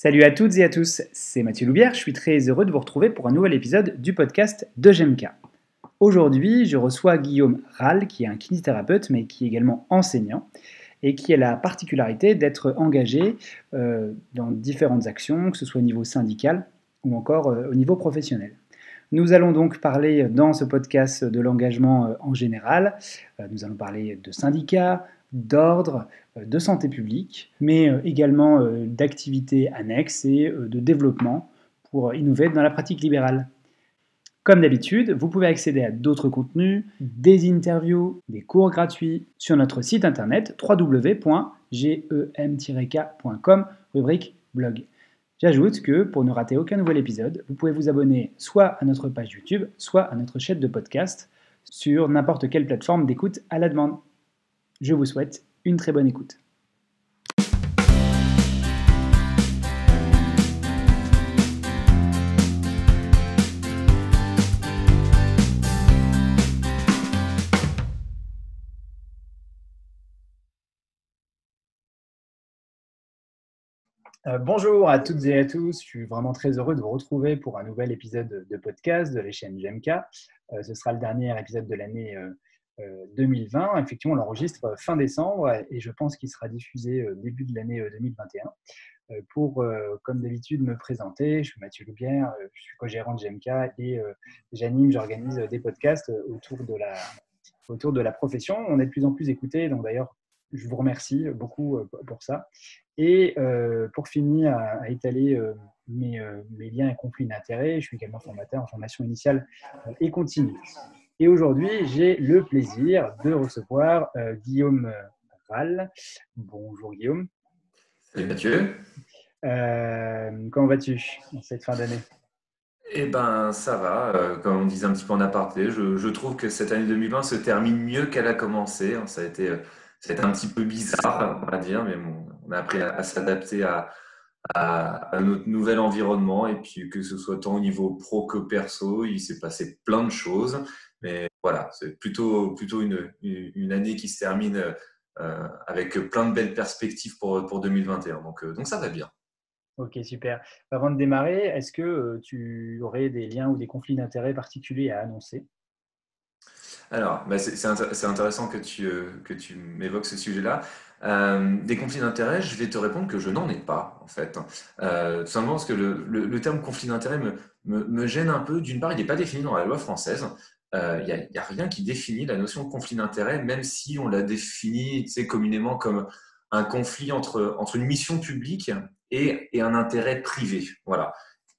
Salut à toutes et à tous, c'est Mathieu Loubière, je suis très heureux de vous retrouver pour un nouvel épisode du podcast de GMK. Aujourd'hui, je reçois Guillaume Rall, qui est un kinésithérapeute, mais qui est également enseignant, et qui a la particularité d'être engagé dans différentes actions, que ce soit au niveau syndical ou encore au niveau professionnel. Nous allons donc parler dans ce podcast de l'engagement en général. Nous allons parler de syndicats, d'ordre, de santé publique, mais également d'activités annexes et de développement pour innover dans la pratique libérale. Comme d'habitude, vous pouvez accéder à d'autres contenus, des interviews, des cours gratuits sur notre site internet www.gem-k.com, rubrique blog. J'ajoute que pour ne rater aucun nouvel épisode, vous pouvez vous abonner soit à notre page YouTube, soit à notre chaîne de podcast sur n'importe quelle plateforme d'écoute à la demande. Je vous souhaite une très bonne écoute. Bonjour à toutes et à tous, je suis vraiment très heureux de vous retrouver pour un nouvel épisode de podcast de la chaîne GMK. Ce sera le dernier épisode de l'année 2020. Effectivement, on l'enregistre fin décembre et je pense qu'il sera diffusé début de l'année 2021. Pour, comme d'habitude, me présenter, je suis Mathieu Loubière, je suis co-gérant de GMK et j'organise des podcasts autour de la profession. On est de plus en plus écoutés, donc d'ailleurs, je vous remercie beaucoup pour ça. Et pour finir à étaler mes liens et conflits d'intérêts, je suis également formateur en formation initiale et continue. Et aujourd'hui, j'ai le plaisir de recevoir Guillaume Rall. Bonjour Guillaume. Salut Mathieu. Comment vas-tu en cette fin d'année? Eh ben ça va, comme on disait un petit peu en aparté, je trouve que cette année 2020 se termine mieux qu'elle a commencé. Ça a été un petit peu bizarre, on va dire, mais bon, on a appris à s'adapter à notre nouvel environnement et puis que ce soit tant au niveau pro que perso, il s'est passé plein de choses. Mais voilà, c'est plutôt une année qui se termine avec plein de belles perspectives pour 2021. Donc ça va bien. Ok, super. Avant de démarrer, est-ce que tu aurais des liens ou des conflits d'intérêts particuliers à annoncer? Alors, bah, c'est intéressant que tu m'évoques ce sujet-là. Des conflits d'intérêts, je vais te répondre que je n'en ai pas, en fait. Tout simplement parce que le terme conflit d'intérêts me gêne un peu. D'une part, il n'est pas défini dans la loi française. Il y a rien qui définit la notion de conflit d'intérêt, même si on l'a défini, tu sais, communément comme un conflit entre une mission publique et un intérêt privé. Voilà.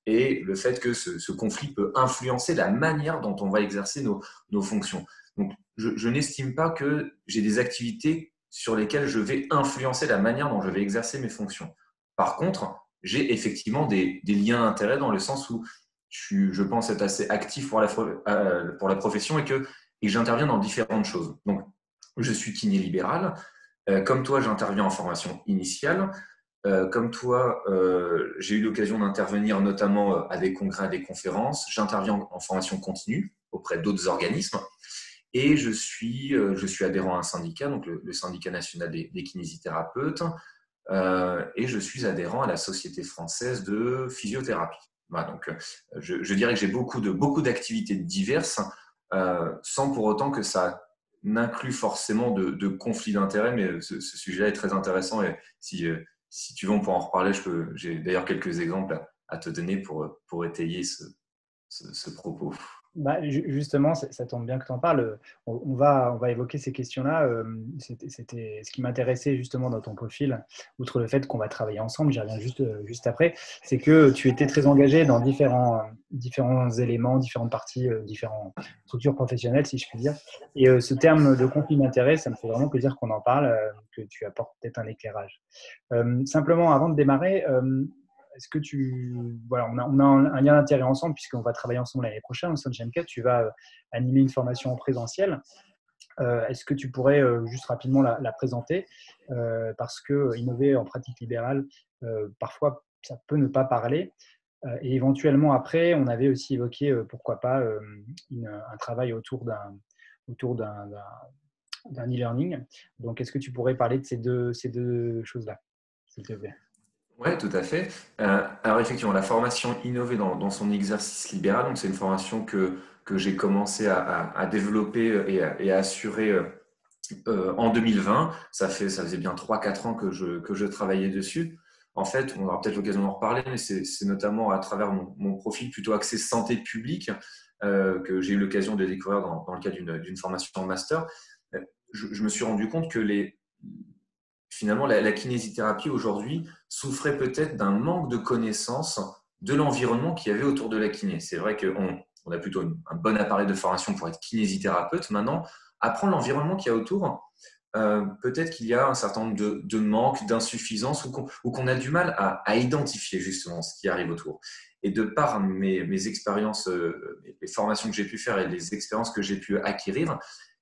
Et le fait que ce conflit peut influencer la manière dont on va exercer nos fonctions. Donc, je n'estime pas que j'ai des activités sur lesquelles je vais influencer la manière dont je vais exercer mes fonctions. Par contre, j'ai effectivement des liens d'intérêt dans le sens où je pense être assez actif pour la profession et que j'interviens dans différentes choses. Donc, je suis kiné libéral. Comme toi, j'interviens en formation initiale. Comme toi, j'ai eu l'occasion d'intervenir notamment à des congrès, à des conférences. J'interviens en formation continue auprès d'autres organismes. Et je suis adhérent à un syndicat, donc le syndicat national des kinésithérapeutes, et je suis adhérent à la Société française de physiothérapie. Voilà, donc, je dirais que j'ai beaucoup d'activités diverses, sans pour autant que ça n'inclut forcément de conflits d'intérêts, mais ce sujet-là est très intéressant et si tu veux, on pourra en reparler. J'ai d'ailleurs quelques exemples à te donner pour étayer ce propos. Bah, justement, ça tombe bien que tu en parles. On va évoquer ces questions-là. C'était ce qui m'intéressait justement dans ton profil, outre le fait qu'on va travailler ensemble, j'y reviens juste après, c'est que tu étais très engagé dans différents éléments, différentes parties, différentes structures professionnelles, si je puis dire. Et ce terme de conflit d'intérêt, ça me fait vraiment plaisir qu'on en parle, que tu apportes peut-être un éclairage. Simplement, avant de démarrer, est-ce que voilà, on a un lien d'intérêt ensemble puisqu'on va travailler ensemble l'année prochaine au sein de GMK. Tu vas animer une formation en présentiel. Est-ce que tu pourrais juste rapidement la présenter parce que innover en pratique libérale, parfois, ça peut ne pas parler. Et éventuellement, après, on avait aussi évoqué, pourquoi pas, un travail autour d'un e-learning. Donc, est-ce que tu pourrais parler de ces deux choses-là, s'il te plaît? Oui, tout à fait. Alors effectivement, la formation innovée dans son exercice libéral, donc c'est une formation que j'ai commencé à développer et à assurer en 2020. Ça faisait bien 3 4 ans que je travaillais dessus. En fait, on aura peut-être l'occasion d'en reparler, mais c'est notamment à travers mon profil plutôt axé santé publique que j'ai eu l'occasion de découvrir dans le cadre d'une formation en master. Je me suis rendu compte que finalement, la kinésithérapie aujourd'hui souffrait peut-être d'un manque de connaissance de l'environnement qu'il y avait autour de la kiné. C'est vrai qu'on a plutôt un bon appareil de formation pour être kinésithérapeute. Maintenant, apprendre l'environnement qu'il y a autour, peut-être qu'il y a un certain nombre de manques, d'insuffisances ou qu'on a du mal à identifier justement ce qui arrive autour. Et de par mes expériences, les formations que j'ai pu faire et les expériences que j'ai pu acquérir,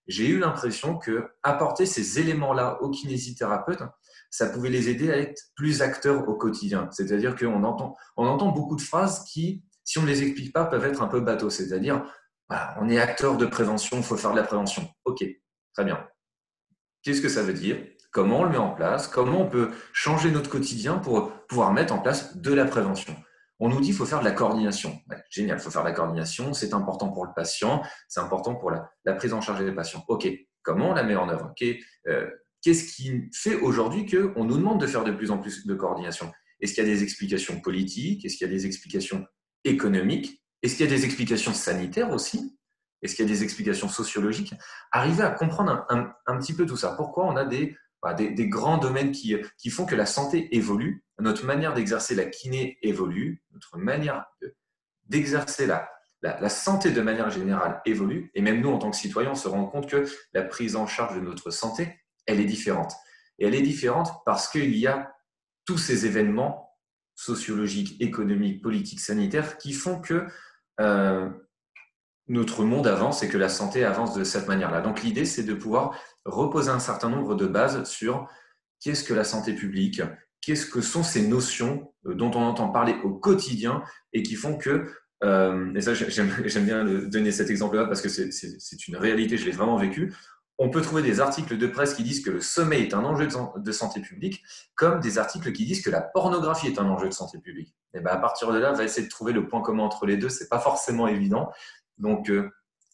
j'ai eu l'impression que apporter ces éléments-là aux kinésithérapeutes, ça pouvait les aider à être plus acteurs au quotidien. C'est-à-dire on entend beaucoup de phrases qui, si on ne les explique pas, peuvent être un peu bateaux. C'est-à-dire, voilà, on est acteur de prévention, il faut faire de la prévention. Ok, très bien. Qu'est-ce que ça veut dire? Comment on le met en place? Comment on peut changer notre quotidien pour pouvoir mettre en place de la prévention? On nous dit qu'il faut faire de la coordination. Ouais, génial, il faut faire de la coordination, c'est important pour le patient, c'est important pour la prise en charge des patients. Ok, comment on la met en œuvre? Qu'est-ce qui fait aujourd'hui qu'on nous demande de faire de plus en plus de coordination? Est-ce qu'il y a des explications politiques? Est-ce qu'il y a des explications économiques? Est-ce qu'il y a des explications sanitaires aussi? Est-ce qu'il y a des explications sociologiques? Arriver à comprendre un petit peu tout ça. Pourquoi on a des grands domaines qui font que la santé évolue, notre manière d'exercer la kiné évolue, notre manière d'exercer la santé de manière générale évolue, et même nous, en tant que citoyens, on se rend compte que la prise en charge de notre santé, elle est différente. Et elle est différente parce qu'il y a tous ces événements sociologiques, économiques, politiques, sanitaires qui font que notre monde avance et que la santé avance de cette manière-là. Donc l'idée, c'est de pouvoir reposer un certain nombre de bases sur qu'est-ce que la santé publique, qu'est-ce que sont ces notions dont on entend parler au quotidien et qui font que, et ça j'aime bien donner cet exemple-là parce que c'est une réalité, je l'ai vraiment vécu, on peut trouver des articles de presse qui disent que le sommeil est un enjeu de santé publique, comme des articles qui disent que la pornographie est un enjeu de santé publique. Et ben à partir de là, on va essayer de trouver le point commun entre les deux, c'est pas forcément évident. Donc,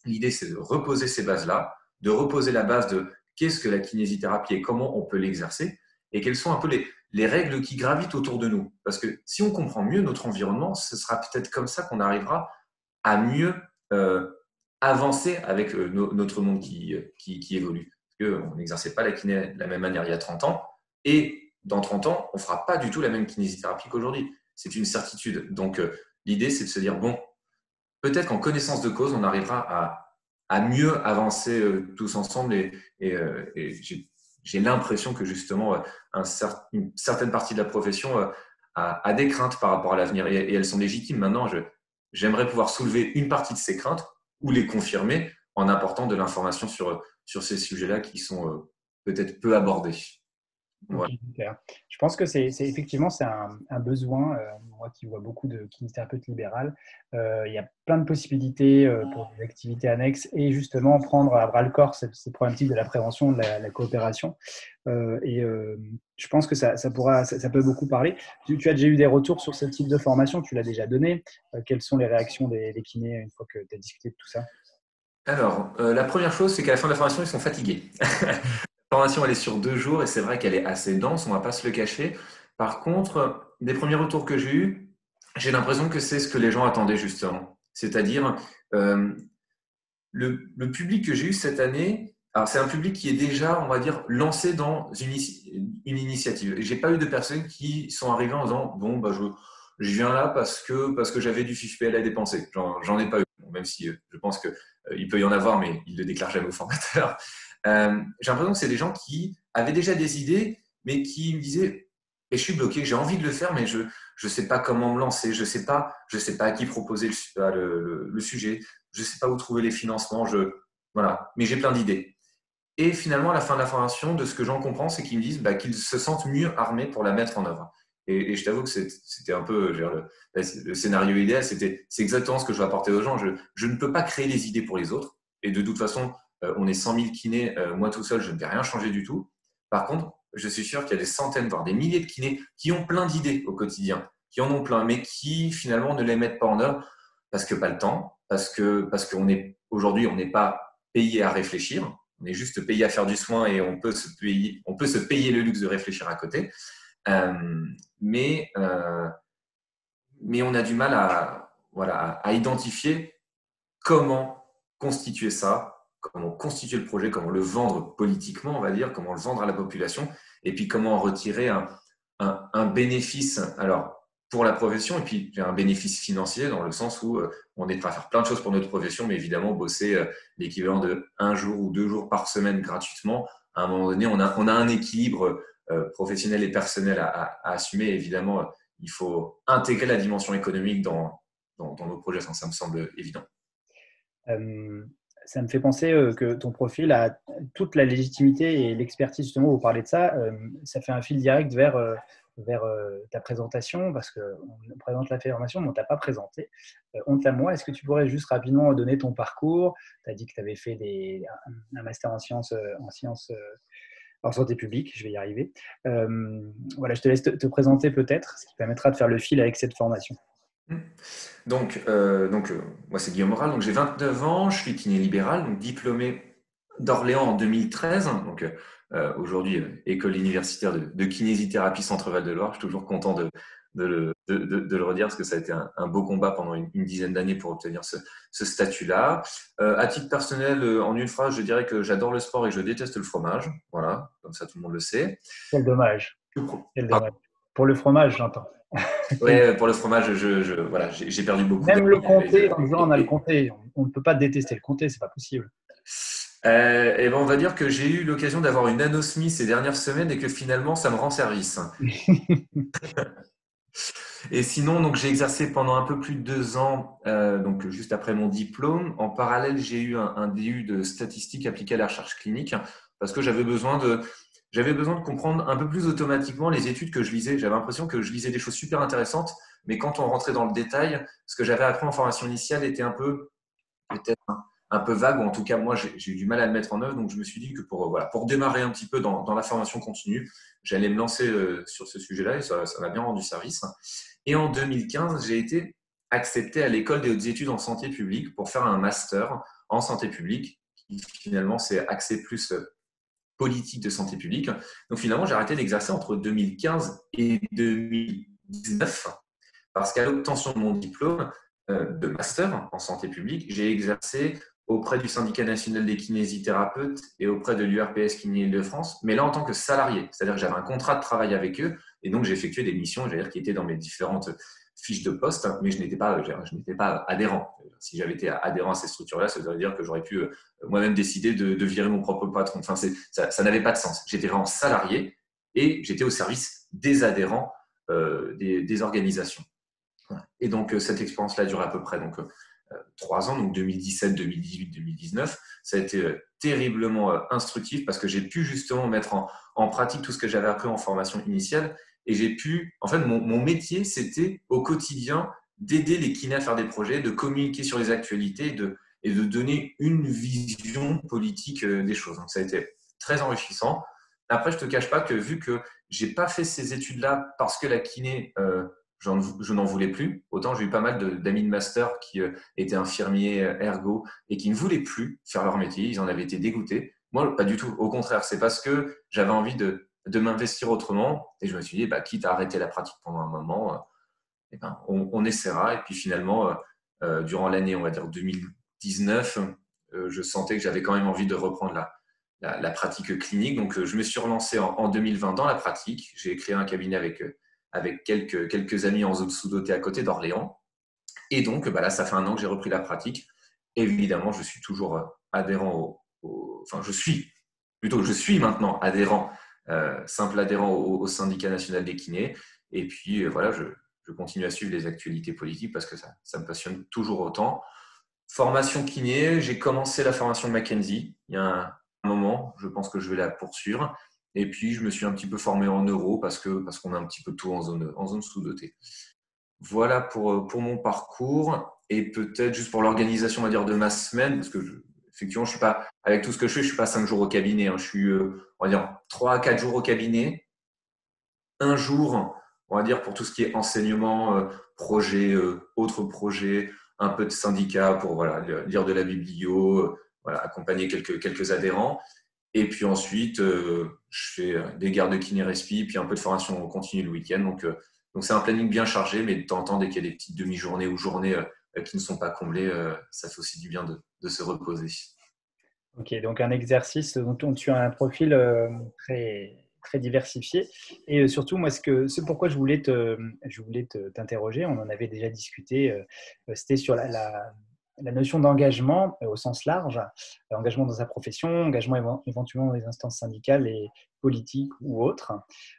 l'idée, c'est de reposer ces bases-là, de reposer la base de qu'est-ce que la kinésithérapie et comment on peut l'exercer, et quelles sont un peu les règles qui gravitent autour de nous. Parce que si on comprend mieux notre environnement, ce sera peut-être comme ça qu'on arrivera à mieux avancer avec notre monde qui évolue. Parce qu'on n'exerçait pas la kiné de la même manière il y a 30 ans, et dans 30 ans, on ne fera pas du tout la même kinésithérapie qu'aujourd'hui. C'est une certitude. Donc, l'idée, c'est de se dire, bon, peut-être qu'en connaissance de cause, on arrivera à mieux avancer tous ensemble et j'ai l'impression que justement une certaine partie de la profession a des craintes par rapport à l'avenir et elles sont légitimes. Maintenant, j'aimerais pouvoir soulever une partie de ces craintes ou les confirmer en apportant de l'information sur ces sujets-là qui sont peut-être peu abordés. Ok, Voilà. super. Je pense que effectivement c'est un besoin. Moi qui vois beaucoup de kinésithérapeutes libérales, il y a plein de possibilités pour des activités annexes et justement prendre à bras le corps ces problématiques de la prévention, de la coopération. Je pense que ça peut beaucoup parler. Tu as déjà eu des retours sur ce type de formation, tu l'as déjà donné. Quelles sont les réactions des kinés une fois que tu as discuté de tout ça? Alors, la première chose, c'est qu'à la fin de la formation, ils sont fatigués. La formation, elle est sur 2 jours et c'est vrai qu'elle est assez dense, on ne va pas se le cacher. Par contre, des premiers retours que j'ai eus, j'ai l'impression que c'est ce que les gens attendaient justement. C'est-à-dire, euh, le public que j'ai eu cette année, alors c'est un public qui est déjà, on va dire, lancé dans une initiative. Je n'ai pas eu de personnes qui sont arrivées en disant, bon, bah, je viens là parce que j'avais du FIFPL à dépenser. J'en ai pas eu, même si je pense qu'il peut y en avoir, mais ils ne le déclarent jamais aux formateurs. J'ai l'impression que c'est des gens qui avaient déjà des idées, mais qui me disaient, et je suis bloqué, j'ai envie de le faire, mais je ne sais pas comment me lancer, je sais pas à qui proposer le sujet, je ne sais pas où trouver les financements, voilà, mais j'ai plein d'idées. Et finalement, à la fin de la formation, de ce que j'en comprends, c'est qu'ils me disent qu'ils se sentent mieux armés pour la mettre en œuvre. Et je t'avoue que c'était un peu le scénario idéal, c'est exactement ce que je veux apporter aux gens. Je ne peux pas créer les idées pour les autres. Et de toute façon, on est 100 000 kinés, moi tout seul, je ne vais rien changer du tout. Par contre, je suis sûr qu'il y a des centaines, voire des milliers de kinés qui ont plein d'idées au quotidien, qui en ont plein, mais qui finalement ne les mettent pas en œuvre parce que pas le temps, parce qu'aujourd'hui, on n'est pas payé à réfléchir, on est juste payé à faire du soin et on peut se payer le luxe de réfléchir à côté. Euh, mais, euh, mais on a du mal à identifier comment constituer ça, comment constituer le projet, comment le vendre politiquement, on va dire, comment le vendre à la population, et puis comment en retirer un bénéfice alors, pour la profession, et puis un bénéfice financier dans le sens où on est prêt à faire plein de choses pour notre profession, mais évidemment, bosser l'équivalent de 1 jour ou 2 jours par semaine gratuitement, à un moment donné, on a un équilibre professionnel et personnel à assumer. Évidemment, il faut intégrer la dimension économique dans nos projets, ça me semble évident. Ça me fait penser que ton profil a toute la légitimité et l'expertise, justement, vous parlez de ça. Ça fait un fil direct vers ta présentation, parce qu'on présente la formation, mais on ne t'a pas présenté. Honte à moi, est-ce que tu pourrais juste rapidement donner ton parcours? Tu as dit que tu avais fait un master en sciences, en santé publique, je vais y arriver. Voilà, je te laisse te présenter peut-être, ce qui permettra de faire le fil avec cette formation. Donc, moi, c'est Guillaume Moral, donc j'ai 29 ans, je suis kiné libéral, donc diplômé d'Orléans en 2013. Donc, aujourd'hui, école universitaire de kinésithérapie Centre-Val de Loire. Je suis toujours content de le redire parce que ça a été un beau combat pendant une dizaine d'années pour obtenir ce statut-là. À titre personnel, en une phrase, je dirais que j'adore le sport et je déteste le fromage. Voilà, comme ça tout le monde le sait. Quel dommage. Quel Pardon. dommage. Pour le fromage, j'entends. Ouais, pour le fromage, voilà, j'ai perdu beaucoup Même le d'amis comté, en disant on a le comté, on ne peut pas détester le comté, c'est pas possible. et ben on va dire que j'ai eu l'occasion d'avoir une anosmie ces dernières semaines et que finalement ça me rend service. Et sinon, donc j'ai exercé pendant un peu plus de 2 ans, donc juste après mon diplôme. En parallèle, j'ai eu un DU de statistique appliquée à la recherche clinique parce que j'avais besoin de comprendre un peu plus automatiquement les études que je lisais. J'avais l'impression que je lisais des choses super intéressantes, mais quand on rentrait dans le détail, ce que j'avais appris en formation initiale était peut-être un peu vague, ou en tout cas, moi, j'ai eu du mal à le mettre en œuvre. Donc, je me suis dit que pour démarrer un petit peu dans la formation continue, j'allais me lancer sur ce sujet-là et ça m'a bien rendu service. Et en 2015, j'ai été accepté à l'école des hautes études en santé publique pour faire un master en santé publique qui finalement s'est axé plus politique de santé publique. Donc, finalement, j'ai arrêté d'exercer entre 2015 et 2019 parce qu'à l'obtention de mon diplôme de master en santé publique, j'ai exercé auprès du syndicat national des kinésithérapeutes et auprès de l'URPS Kiné Île-de-France, mais là en tant que salarié, c'est-à-dire que j'avais un contrat de travail avec eux et donc j'effectuais des missions, qui étaient dans mes différentes fiches de poste, mais je n'étais pas adhérent. Si j'avais été adhérent à ces structures-là, ça voudrait dire que j'aurais pu moi-même décider de virer mon propre patron. Enfin, ça n'avait pas de sens. J'étais vraiment salarié et j'étais au service des adhérents des organisations. Et donc, cette expérience-là dure à peu près 3 ans, donc 2017, 2018, 2019. Ça a été terriblement instructif parce que j'ai pu justement mettre en pratique tout ce que j'avais appris en formation initiale. Et en fait, mon métier, c'était au quotidien d'aider les kinés à faire des projets, de communiquer sur les actualités et de donner une vision politique des choses. Donc, ça a été très enrichissant. Après, je ne te cache pas que vu que je n'ai pas fait ces études-là parce que la kiné, je n'en voulais plus. Autant j'ai eu pas mal d'amis de master qui étaient infirmiers, ergo, et qui ne voulaient plus faire leur métier. Ils en avaient été dégoûtés. Moi, pas du tout. Au contraire, c'est parce que j'avais envie de m'investir autrement. Et je me suis dit, quitte à arrêter la pratique pendant un moment, on essaiera. Et puis finalement, durant l'année, on va dire 2019, je sentais que j'avais quand même envie de reprendre la pratique clinique. Donc, je me suis relancé en 2020 dans la pratique. J'ai créé un cabinet avec quelques amis en zone sous-dotée à côté d'Orléans. Et donc, là, ça fait 1 an que j'ai repris la pratique. Évidemment, je suis toujours adhérent je suis maintenant adhérent, simple adhérent au syndicat national des kinés. Et puis, voilà, je continue à suivre les actualités politiques parce que ça me passionne toujours autant. Formation kiné, j'ai commencé la formation de McKenzie il y a un moment. Je pense que je vais la poursuivre. Et puis, je me suis un petit peu formé en neuro parce qu'on a un petit peu tout en zone sous-dotée. Voilà pour mon parcours et peut-être juste pour l'organisation, on va dire, de ma semaine, parce que effectivement, je suis pas, avec tout ce que je fais, je suis pas 5 jours au cabinet. Je suis, on va dire, 3 à 4 jours au cabinet, un jour, on va dire, pour tout ce qui est enseignement, projet, autres projets, un peu de syndicat pour voilà, lire de la biblio, voilà, accompagner quelques adhérents. Et puis ensuite, je fais des gardes de kiné-respi, puis un peu de formation continue le week-end. Donc c'est un planning bien chargé, mais de temps en temps, dès qu'il y a des petites demi-journées ou journées qui ne sont pas comblées, ça fait aussi du bien de se reposer. Ok, donc un exercice dont tu as un profil très, très diversifié. Et surtout, moi, c'est pourquoi t'interroger. On en avait déjà discuté. C'était sur la notion d'engagement au sens large, engagement dans sa profession, engagement éventuellement dans les instances syndicales et politiques ou autres.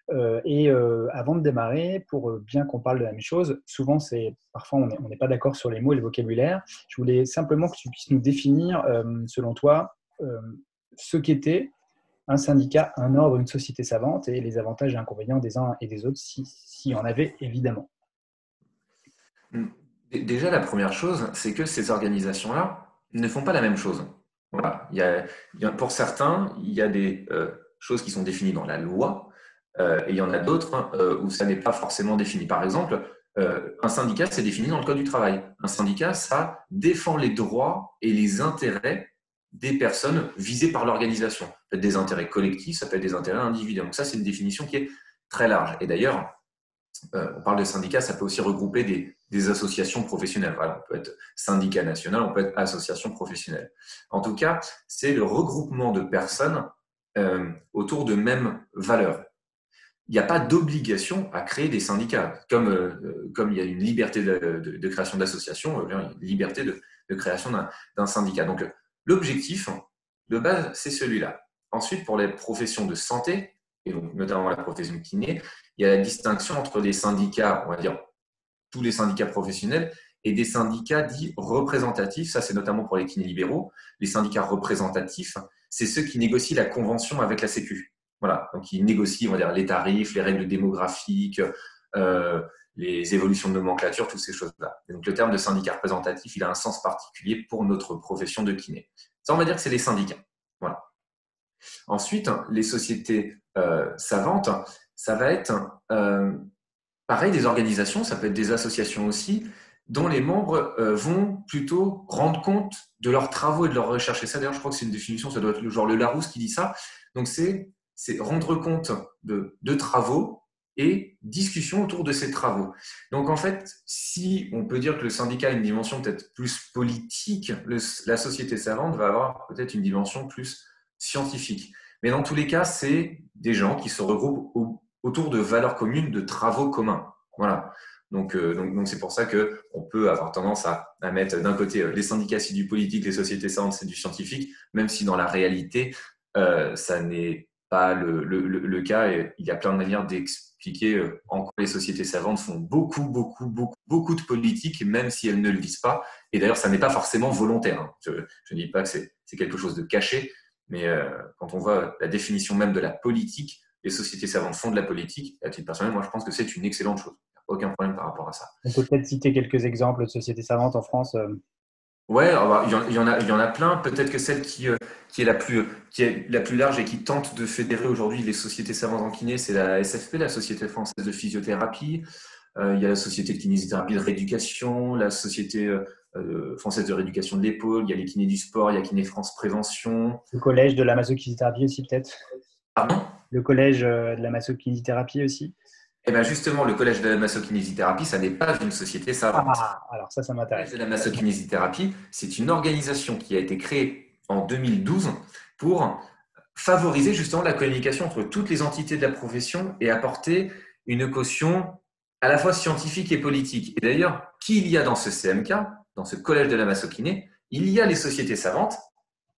Avant de démarrer, pour bien qu'on parle de la même chose, souvent, parfois on n'est pas d'accord sur les mots et le vocabulaire. Je voulais simplement que tu puisses nous définir, selon toi, euh, ce qu'était un syndicat, un ordre, une société savante et les avantages et inconvénients des uns et des autres, s'il y en avait évidemment. Déjà, la première chose, c'est que ces organisations-là ne font pas la même chose. Voilà. Pour certains, il y a des choses qui sont définies dans la loi, et il y en a d'autres où ça n'est pas forcément défini. Par exemple, un syndicat, c'est défini dans le Code du travail. Un syndicat, ça défend les droits et les intérêts des personnes visées par l'organisation. Ça peut être des intérêts collectifs, ça peut être des intérêts individuels. Donc ça, c'est une définition qui est très large. Et d'ailleurs, on parle de syndicats, ça peut aussi regrouper des associations professionnelles. Voilà, on peut être syndicat national, on peut être association professionnelle. En tout cas, c'est le regroupement de personnes autour de mêmes valeurs. Il n'y a pas d'obligation à créer des syndicats. Comme il y a une liberté de création d'associations, il y a une liberté de création d'un syndicat. Donc, l'objectif de base, c'est celui-là. Ensuite, pour les professions de santé, et donc notamment la profession de kiné, il y a la distinction entre les syndicats, on va dire tous les syndicats professionnels, et des syndicats dits représentatifs. Ça, c'est notamment pour les kinés libéraux. Les syndicats représentatifs, c'est ceux qui négocient la convention avec la Sécu. Voilà, donc ils négocient, on va dire, les tarifs, les règles démographiques, les évolutions de nomenclature, toutes ces choses-là. Et donc le terme de syndicat représentatif, il a un sens particulier pour notre profession de kiné. Ça, on va dire que c'est les syndicats. Voilà. Ensuite, les sociétés savantes, ça va être pareil, des organisations, ça peut être des associations aussi, dont les membres vont plutôt rendre compte de leurs travaux et de leurs recherches. Et ça, d'ailleurs, je crois que c'est une définition, ça doit être le genre le Larousse qui dit ça. Donc, c'est rendre compte de travaux et discussion autour de ces travaux. Donc, en fait, si on peut dire que le syndicat a une dimension peut-être plus politique, la société savante va avoir peut-être une dimension plus scientifique. Mais dans tous les cas, c'est des gens qui se regroupent autour de valeurs communes, de travaux communs. Voilà. Donc c'est pour ça qu'on peut avoir tendance à mettre d'un côté les syndicats, c'est du politique, les sociétés savantes, c'est du scientifique, même si dans la réalité, ça n'est pas le cas. Et il y a plein de manières d'expliquer en quoi les sociétés savantes font beaucoup de politique, même si elles ne le disent pas. Et d'ailleurs, ça n'est pas forcément volontaire. Hein. Je ne dis pas que c'est quelque chose de caché, mais quand on voit la définition même de la politique, les sociétés savantes font de la politique. À titre personnel, moi, je pense que c'est une excellente chose. Aucun problème par rapport à ça. On peut peut-être citer quelques exemples de sociétés savantes en France. Ouais, il y en a plein. Peut-être que celle qui est qui est la plus large et qui tente de fédérer aujourd'hui les sociétés savantes en kiné, c'est la SFP, la Société française de physiothérapie. Il y a la Société de kinésithérapie de rééducation, la Société française de rééducation de l'épaule, il y a les kinés du sport, il y a Kiné France Prévention. Le collège de la massokinésithérapie aussi, peut-être. Pardon? Le collège de la massokinésithérapie aussi. Eh bien justement, le collège de la massokinésithérapie, ça n'est pas une société savante. Ah, alors ça Le collège m'intéresse. de la massokinésithérapie, c'est une organisation qui a été créée en 2012 pour favoriser justement la communication entre toutes les entités de la profession et apporter une caution à la fois scientifique et politique. Et d'ailleurs, qui il y a dans ce CMK, dans ce collège de la massokiné? Il y a les sociétés savantes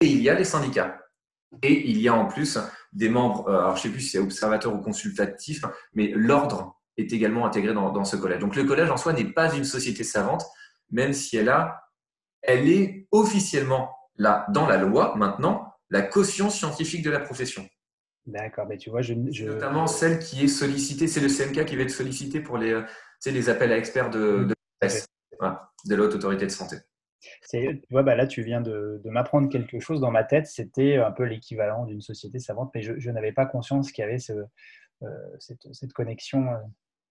et il y a les syndicats. Et il y a en plus des membres, alors je ne sais plus si c'est observateur ou consultatif, mais l'ordre est également intégré dans ce collège. Donc le collège en soi n'est pas une société savante, même si elle est officiellement là dans la loi maintenant, la caution scientifique de la profession. D'accord, mais tu vois, C'est notamment celle qui est sollicitée, c'est le CMK qui va être sollicité pour les appels à experts de Tout à fait. l'AS, voilà, de la Haute Autorité de Santé. Tu vois, bah là, tu viens de m'apprendre quelque chose dans ma tête. C'était un peu l'équivalent d'une société savante, mais je n'avais pas conscience qu'il y avait cette connexion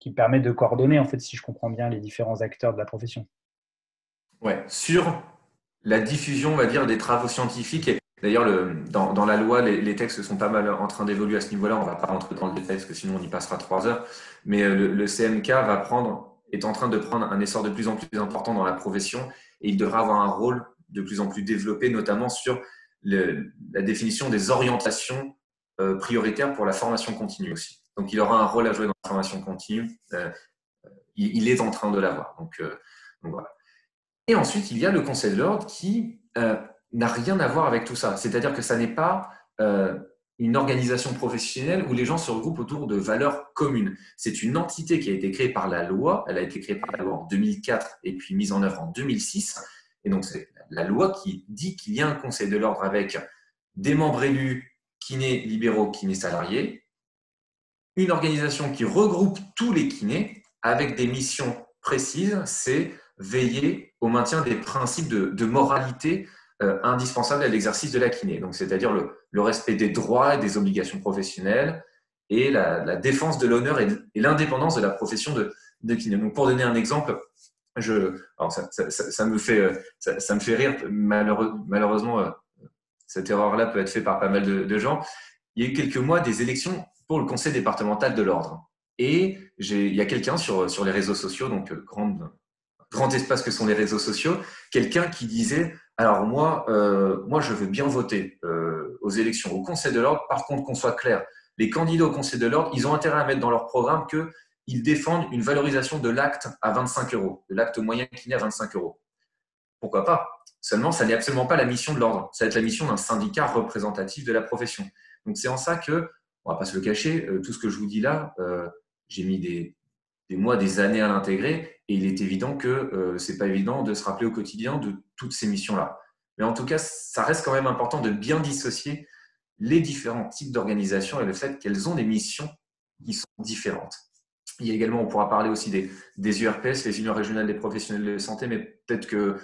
qui permet de coordonner, en fait, si je comprends bien, les différents acteurs de la profession. Ouais, sur la diffusion, on va dire, des travaux scientifiques. Et d'ailleurs, dans la loi, les textes sont pas mal en train d'évoluer à ce niveau-là. On ne va pas rentrer dans le détail parce que sinon on y passera 3 heures. Mais le CMK est en train de prendre un essor de plus en plus important dans la profession et il devra avoir un rôle de plus en plus développé, notamment sur la définition des orientations prioritaires pour la formation continue aussi. Donc, il aura un rôle à jouer dans la formation continue. Il est en train de l'avoir. Donc voilà. Et ensuite, il y a le Conseil de l'ordre qui n'a rien à voir avec tout ça. C'est-à-dire que ça n'est pas une organisation professionnelle où les gens se regroupent autour de valeurs communes. C'est une entité qui a été créée par la loi. Elle a été créée par la loi en 2004 et puis mise en œuvre en 2006. Et donc, c'est la loi qui dit qu'il y a un Conseil de l'ordre avec des membres élus, kinés libéraux, kinés salariés, une organisation qui regroupe tous les kinés avec des missions précises, c'est veiller au maintien des principes de moralité indispensables à l'exercice de la kiné. Donc, c'est-à-dire le respect des droits et des obligations professionnelles et la défense de l'honneur et l'indépendance de la profession de kiné. Donc, pour donner un exemple, alors ça me fait rire. Malheureusement, cette erreur-là peut être faite par pas mal de gens. Il y a eu quelques mois des élections pour le conseil départemental de l'ordre. Et il y a quelqu'un sur les réseaux sociaux, donc grand espace que sont les réseaux sociaux, quelqu'un qui disait alors moi je veux bien voter aux élections au Conseil de l'ordre. Par contre, qu'on soit clair, les candidats au Conseil de l'ordre, ils ont intérêt à mettre dans leur programme qu'ils défendent une valorisation de l'acte à 25 euros, de l'acte moyen kiné à 25 euros. Pourquoi pas? Seulement, ça n'est absolument pas la mission de l'ordre. Ça va être la mission d'un syndicat représentatif de la profession. Donc, c'est en ça que, on ne va pas se le cacher, tout ce que je vous dis là, j'ai mis des mois, des années à l'intégrer, et il est évident que ce n'est pas évident de se rappeler au quotidien de toutes ces missions-là. Mais en tout cas, ça reste quand même important de bien dissocier les différents types d'organisations et le fait qu'elles ont des missions qui sont différentes. Il y a également, on pourra parler aussi des URPS, les Unions régionales des professionnels de santé, mais peut-être que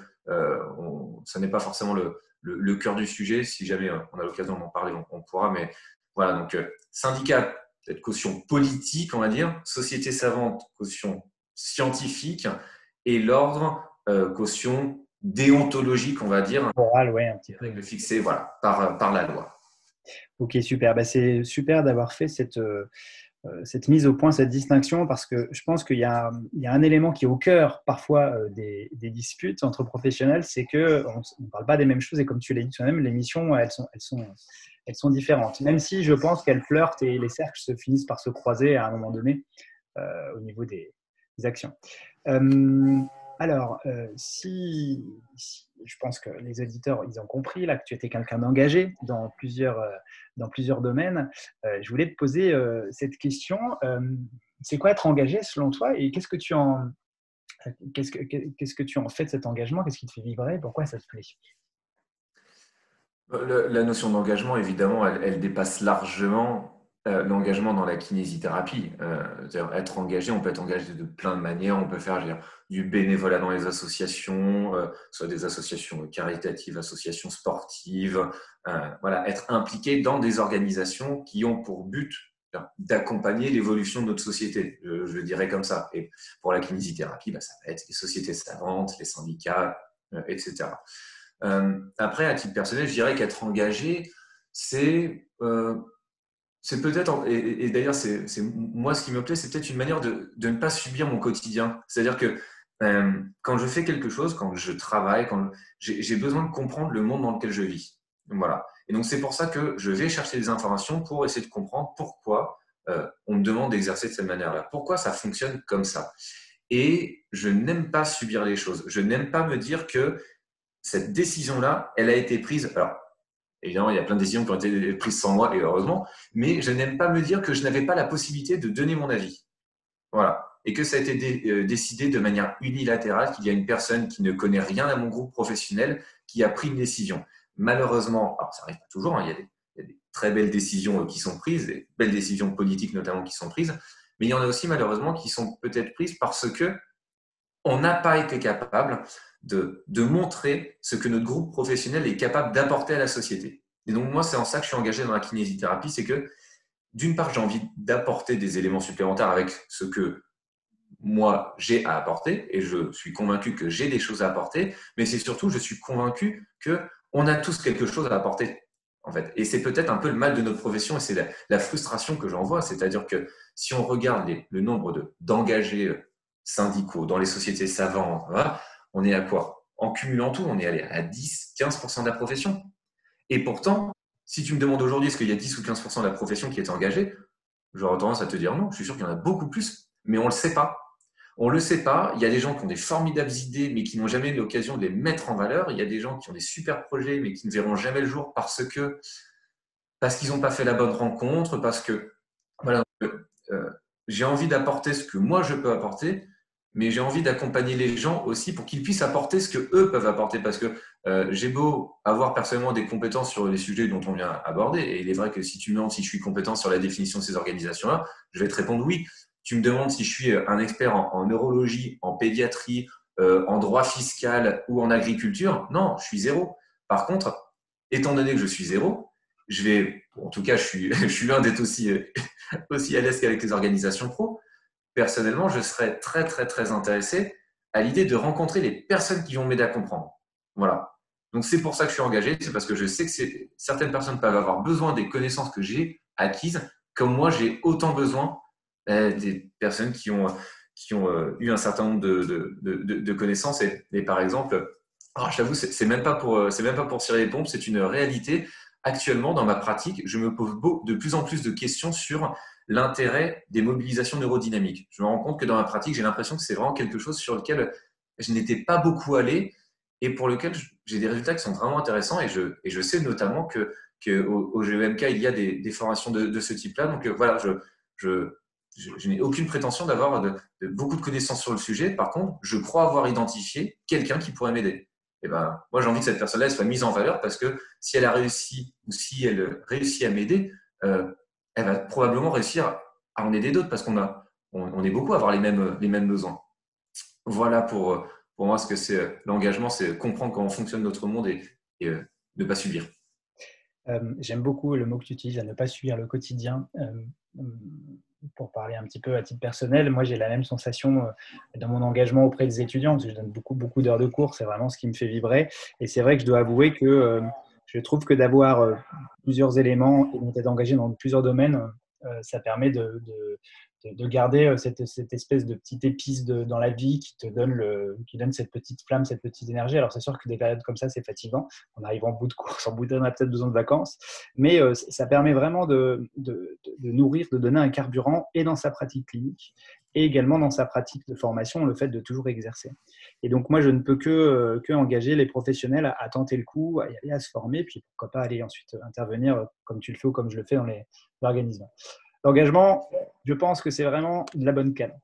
ça n'est pas forcément le cœur du sujet. Si jamais on a l'occasion d'en parler, on pourra. Mais voilà, donc syndicat, peut-être caution politique, on va dire, société savante, caution scientifique, et l'ordre, caution déontologique, on va dire, Oral, ouais, un petit peu. fixé voilà, par la loi. Ok, super. Bah, c'est super d'avoir fait cette mise au point, cette distinction, parce que je pense qu'il y a un élément qui est au cœur parfois des disputes entre professionnels, c'est qu'on ne parle pas des mêmes choses et comme tu l'as dit toi-même, les missions, elles sont différentes. Même si je pense qu'elles flirtent et les cercles se finissent par se croiser à un moment donné au niveau des actions. Alors, je pense que les auditeurs, ils ont compris là que tu étais quelqu'un d'engagé dans plusieurs domaines. Je voulais te poser cette question. C'est quoi être engagé selon toi et qu'est-ce que tu en fais de cet engagement? Qu'est-ce qui te fait vibrer? Pourquoi ça te plaît? La notion d'engagement, évidemment, elle dépasse largement l'engagement dans la kinésithérapie. C'est-à-dire être engagé, on peut être engagé de plein de manières. On peut faire du bénévolat dans les associations, soit des associations caritatives, associations sportives. Voilà, être impliqué dans des organisations qui ont pour but d'accompagner l'évolution de notre société, je dirais comme ça. Et pour la kinésithérapie, ça va être les sociétés savantes, les syndicats, etc. Après, à titre personnel, je dirais qu'être engagé, c'est peut-être, et d'ailleurs, c'est moi ce qui me plaît, c'est peut-être une manière de ne pas subir mon quotidien. C'est-à-dire que quand je fais quelque chose, quand je travaille, quand j'ai besoin de comprendre le monde dans lequel je vis. Donc, voilà. Et donc, c'est pour ça que je vais chercher des informations pour essayer de comprendre pourquoi on me demande d'exercer de cette manière-là. Pourquoi ça fonctionne comme ça. Et je n'aime pas subir les choses. Je n'aime pas me dire que cette décision-là, elle a été prise. Alors, évidemment, il y a plein de décisions qui ont été prises sans moi, et heureusement, mais je n'aime pas me dire que je n'avais pas la possibilité de donner mon avis. Voilà. Et que ça a été décidé de manière unilatérale, qu'il y a une personne qui ne connaît rien à mon groupe professionnel qui a pris une décision. Malheureusement, alors ça n'arrive pas toujours, il y a des très belles décisions qui sont prises, des belles décisions politiques notamment qui sont prises, mais il y en a aussi malheureusement qui sont peut-être prises parce que on n'a pas été capable de montrer ce que notre groupe professionnel est capable d'apporter à la société. Et donc, moi, c'est en ça que je suis engagé dans la kinésithérapie, c'est que, d'une part, j'ai envie d'apporter des éléments supplémentaires avec ce que moi, j'ai à apporter, et je suis convaincu que j'ai des choses à apporter, mais c'est surtout, je suis convaincu qu'on a tous quelque chose à apporter, en fait. Et c'est peut-être un peu le mal de notre profession, et c'est la frustration que j'en vois, c'est-à-dire que si on regarde le nombre d'engagés syndicaux dans les sociétés savantes, voilà, on est à quoi? En cumulant tout, on est allé à 10-15% de la profession. Et pourtant, si tu me demandes aujourd'hui est-ce qu'il y a 10 ou 15% de la profession qui est engagée, j'aurais tendance à te dire non, je suis sûr qu'il y en a beaucoup plus, mais on ne le sait pas. On ne le sait pas. Il y a des gens qui ont des formidables idées, mais qui n'ont jamais eu l'occasion de les mettre en valeur. Il y a des gens qui ont des super projets, mais qui ne verront jamais le jour parce qu'ils n'ont pas fait la bonne rencontre, parce que voilà, j'ai envie d'apporter ce que moi je peux apporter, mais j'ai envie d'accompagner les gens aussi pour qu'ils puissent apporter ce que eux peuvent apporter. Parce que j'ai beau avoir personnellement des compétences sur les sujets dont on vient aborder, et il est vrai que si tu me demandes si je suis compétent sur la définition de ces organisations-là, je vais te répondre oui. Tu me demandes si je suis un expert en neurologie, en pédiatrie, en droit fiscal ou en agriculture. Non, je suis zéro. Par contre, étant donné que je suis zéro, en tout cas, je suis loin d'être aussi à l'aise qu'avec les organisations pro. Personnellement, je serais très, très, très intéressé à l'idée de rencontrer les personnes qui vont m'aider à comprendre. Voilà. Donc, c'est pour ça que je suis engagé. C'est parce que je sais que certaines personnes peuvent avoir besoin des connaissances que j'ai acquises, comme moi, j'ai autant besoin des personnes qui ont eu un certain nombre de connaissances. Et par exemple, alors, je t'avoue, c'est même pas pour cirer les pompes, c'est une réalité. Actuellement, dans ma pratique, je me pose de plus en plus de questions sur l'intérêt des mobilisations neurodynamiques. Je me rends compte que dans ma pratique, j'ai l'impression que c'est vraiment quelque chose sur lequel je n'étais pas beaucoup allé et pour lequel j'ai des résultats qui sont vraiment intéressants. Et je sais notamment qu'au GEMK, il y a des formations de ce type-là. Donc voilà, je n'ai aucune prétention d'avoir beaucoup de connaissances sur le sujet. Par contre, je crois avoir identifié quelqu'un qui pourrait m'aider. Et ben, moi, j'ai envie que cette personne-là soit mise en valeur parce que si elle a réussi ou si elle réussit à m'aider, elle va probablement réussir à en aider d'autres parce on est beaucoup à avoir les mêmes besoins. Voilà pour moi ce que c'est l'engagement, c'est comprendre comment fonctionne notre monde et ne pas subir. J'aime beaucoup le mot que tu utilises, à ne pas subir le quotidien. Pour parler un petit peu à titre personnel, moi j'ai la même sensation dans mon engagement auprès des étudiants, parce que je donne beaucoup d'heures de cours, c'est vraiment ce qui me fait vibrer. Et c'est vrai que je dois avouer que je trouve que d'avoir plusieurs éléments et d'être engagé dans plusieurs domaines, ça permet de garder cette espèce de petite épice dans la vie qui donne cette petite flamme, cette petite énergie. Alors c'est sûr que des périodes comme ça, c'est fatigant. On arrive en bout de course, en bout on a peut-être besoin de vacances, mais ça permet vraiment de nourrir, de donner un carburant et dans sa pratique clinique et également dans sa pratique de formation, le fait de toujours exercer. Et donc moi, je ne peux que engager les professionnels à tenter le coup, à y aller, à se former, puis pourquoi pas aller ensuite intervenir comme tu le fais ou comme je le fais dans les organismes. L'engagement, je pense que c'est vraiment de la bonne canne.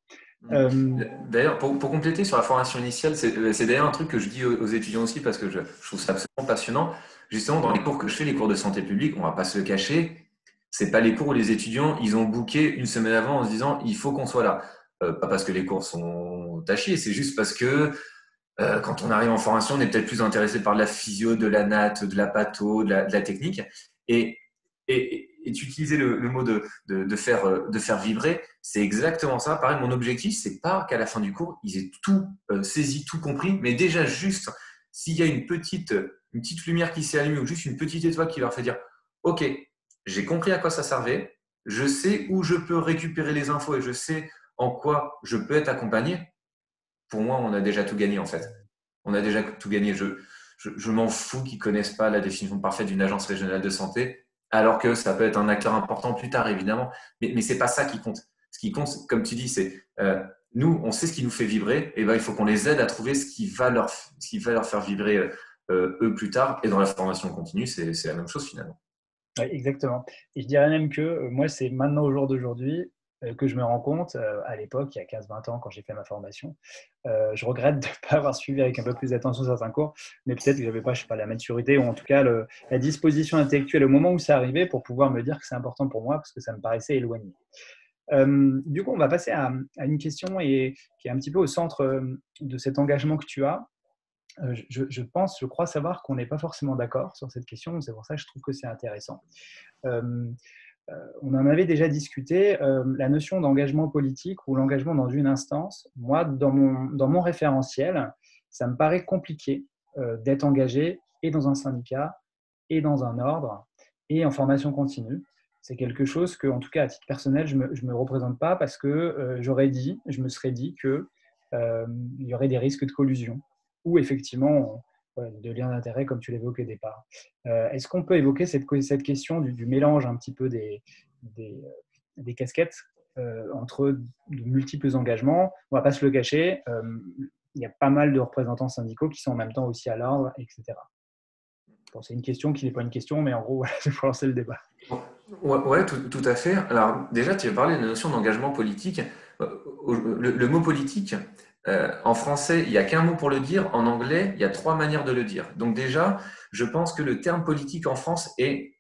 D'ailleurs, pour compléter sur la formation initiale, c'est d'ailleurs un truc que je dis aux étudiants aussi parce que je trouve ça absolument passionnant. Justement, dans les cours que je fais, les cours de santé publique, on ne va pas se le cacher, c'est pas les cours où les étudiants, ils ont booké une semaine avant en se disant il faut qu'on soit là. Pas parce que les cours sont à chier, c'est juste parce que quand on arrive en formation, on est peut-être plus intéressé par de la physio, de la natte, de la patho, de la technique. Et, et tu utilisais le mot de faire vibrer, c'est exactement ça. Pareil, mon objectif, c'est pas qu'à la fin du cours, ils aient tout saisi, tout compris, mais déjà juste, s'il y a une petite lumière qui s'est allumée ou juste une petite étoile qui leur fait dire ok, j'ai compris à quoi ça servait, je sais où je peux récupérer les infos et je sais en quoi je peux être accompagné. Pour moi, on a déjà tout gagné en fait. On a déjà tout gagné. Je m'en fous qu'ils ne connaissent pas la définition parfaite d'une agence régionale de santé, alors que ça peut être un acteur important plus tard, évidemment. Mais ce n'est pas ça qui compte. Ce qui compte, comme tu dis, c'est nous, on sait ce qui nous fait vibrer, et ben, il faut qu'on les aide à trouver ce qui va leur faire vibrer eux plus tard. Et dans la formation continue, c'est la même chose finalement. Oui, exactement. Et je dirais même que moi, c'est maintenant, au jour d'aujourd'hui, que je me rends compte, à l'époque, il y a 15-20 ans, quand j'ai fait ma formation, je regrette de ne pas avoir suivi avec un peu plus d'attention certains cours, mais peut-être que je n'avais pas, je sais pas, la maturité ou en tout cas la disposition intellectuelle au moment où ça arrivait pour pouvoir me dire que c'est important pour moi parce que ça me paraissait éloigné. Du coup, on va passer à une question qui est un petit peu au centre de cet engagement que tu as. Je crois savoir qu'on n'est pas forcément d'accord sur cette question. C'est pour ça que je trouve que c'est intéressant. Euh, on en avait déjà discuté, la notion d'engagement politique ou l'engagement dans une instance. Moi, dans mon référentiel, ça me paraît compliqué d'être engagé et dans un syndicat et dans un ordre et en formation continue. C'est quelque chose que, en tout cas, à titre personnel, je me représente pas parce que je me serais dit que il y aurait des risques de collusion ou effectivement de liens d'intérêt, comme tu l'évoquais au départ. Est-ce qu'on peut évoquer cette question du mélange un petit peu des, des casquettes entre de multiples engagements? On ne va pas se le cacher, il y a pas mal de représentants syndicaux qui sont en même temps aussi à l'ordre, etc. Bon, c'est une question qui n'est pas une question, mais en gros, voilà, je vais lancer le débat. Ouais, tout à fait. Alors déjà, tu as parlé de la notion d'engagement politique. Le mot politique, en français, il n'y a qu'un mot pour le dire. En anglais, il y a 3 manières de le dire. Donc déjà, je pense que le terme politique en France est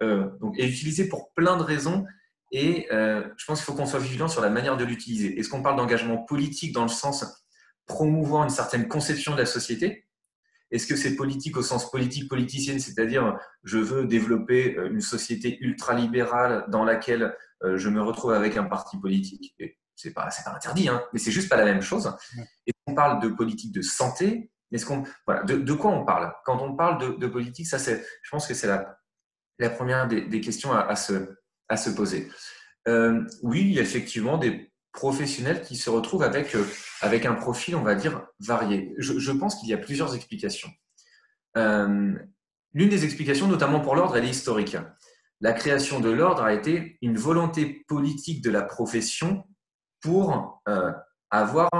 utilisé pour plein de raisons et je pense qu'il faut qu'on soit vigilant sur la manière de l'utiliser. Est-ce qu'on parle d'engagement politique dans le sens promouvoir une certaine conception de la société? Est-ce que c'est politique au sens politique politicienne, c'est-à-dire je veux développer une société ultralibérale dans laquelle je me retrouve avec un parti politique? Et c'est pas interdit, hein, mais c'est juste pas la même chose. Est-ce qu'on parle de politique de santé? Voilà, de quoi on parle? Quand on parle de politique, ça je pense que c'est la première des questions à se poser. Oui, il y a effectivement des professionnels qui se retrouvent avec un profil, on va dire, varié. Je pense qu'il y a plusieurs explications. L'une des explications, notamment pour l'ordre, elle est historique. La création de l'ordre a été une volonté politique de la profession pour avoir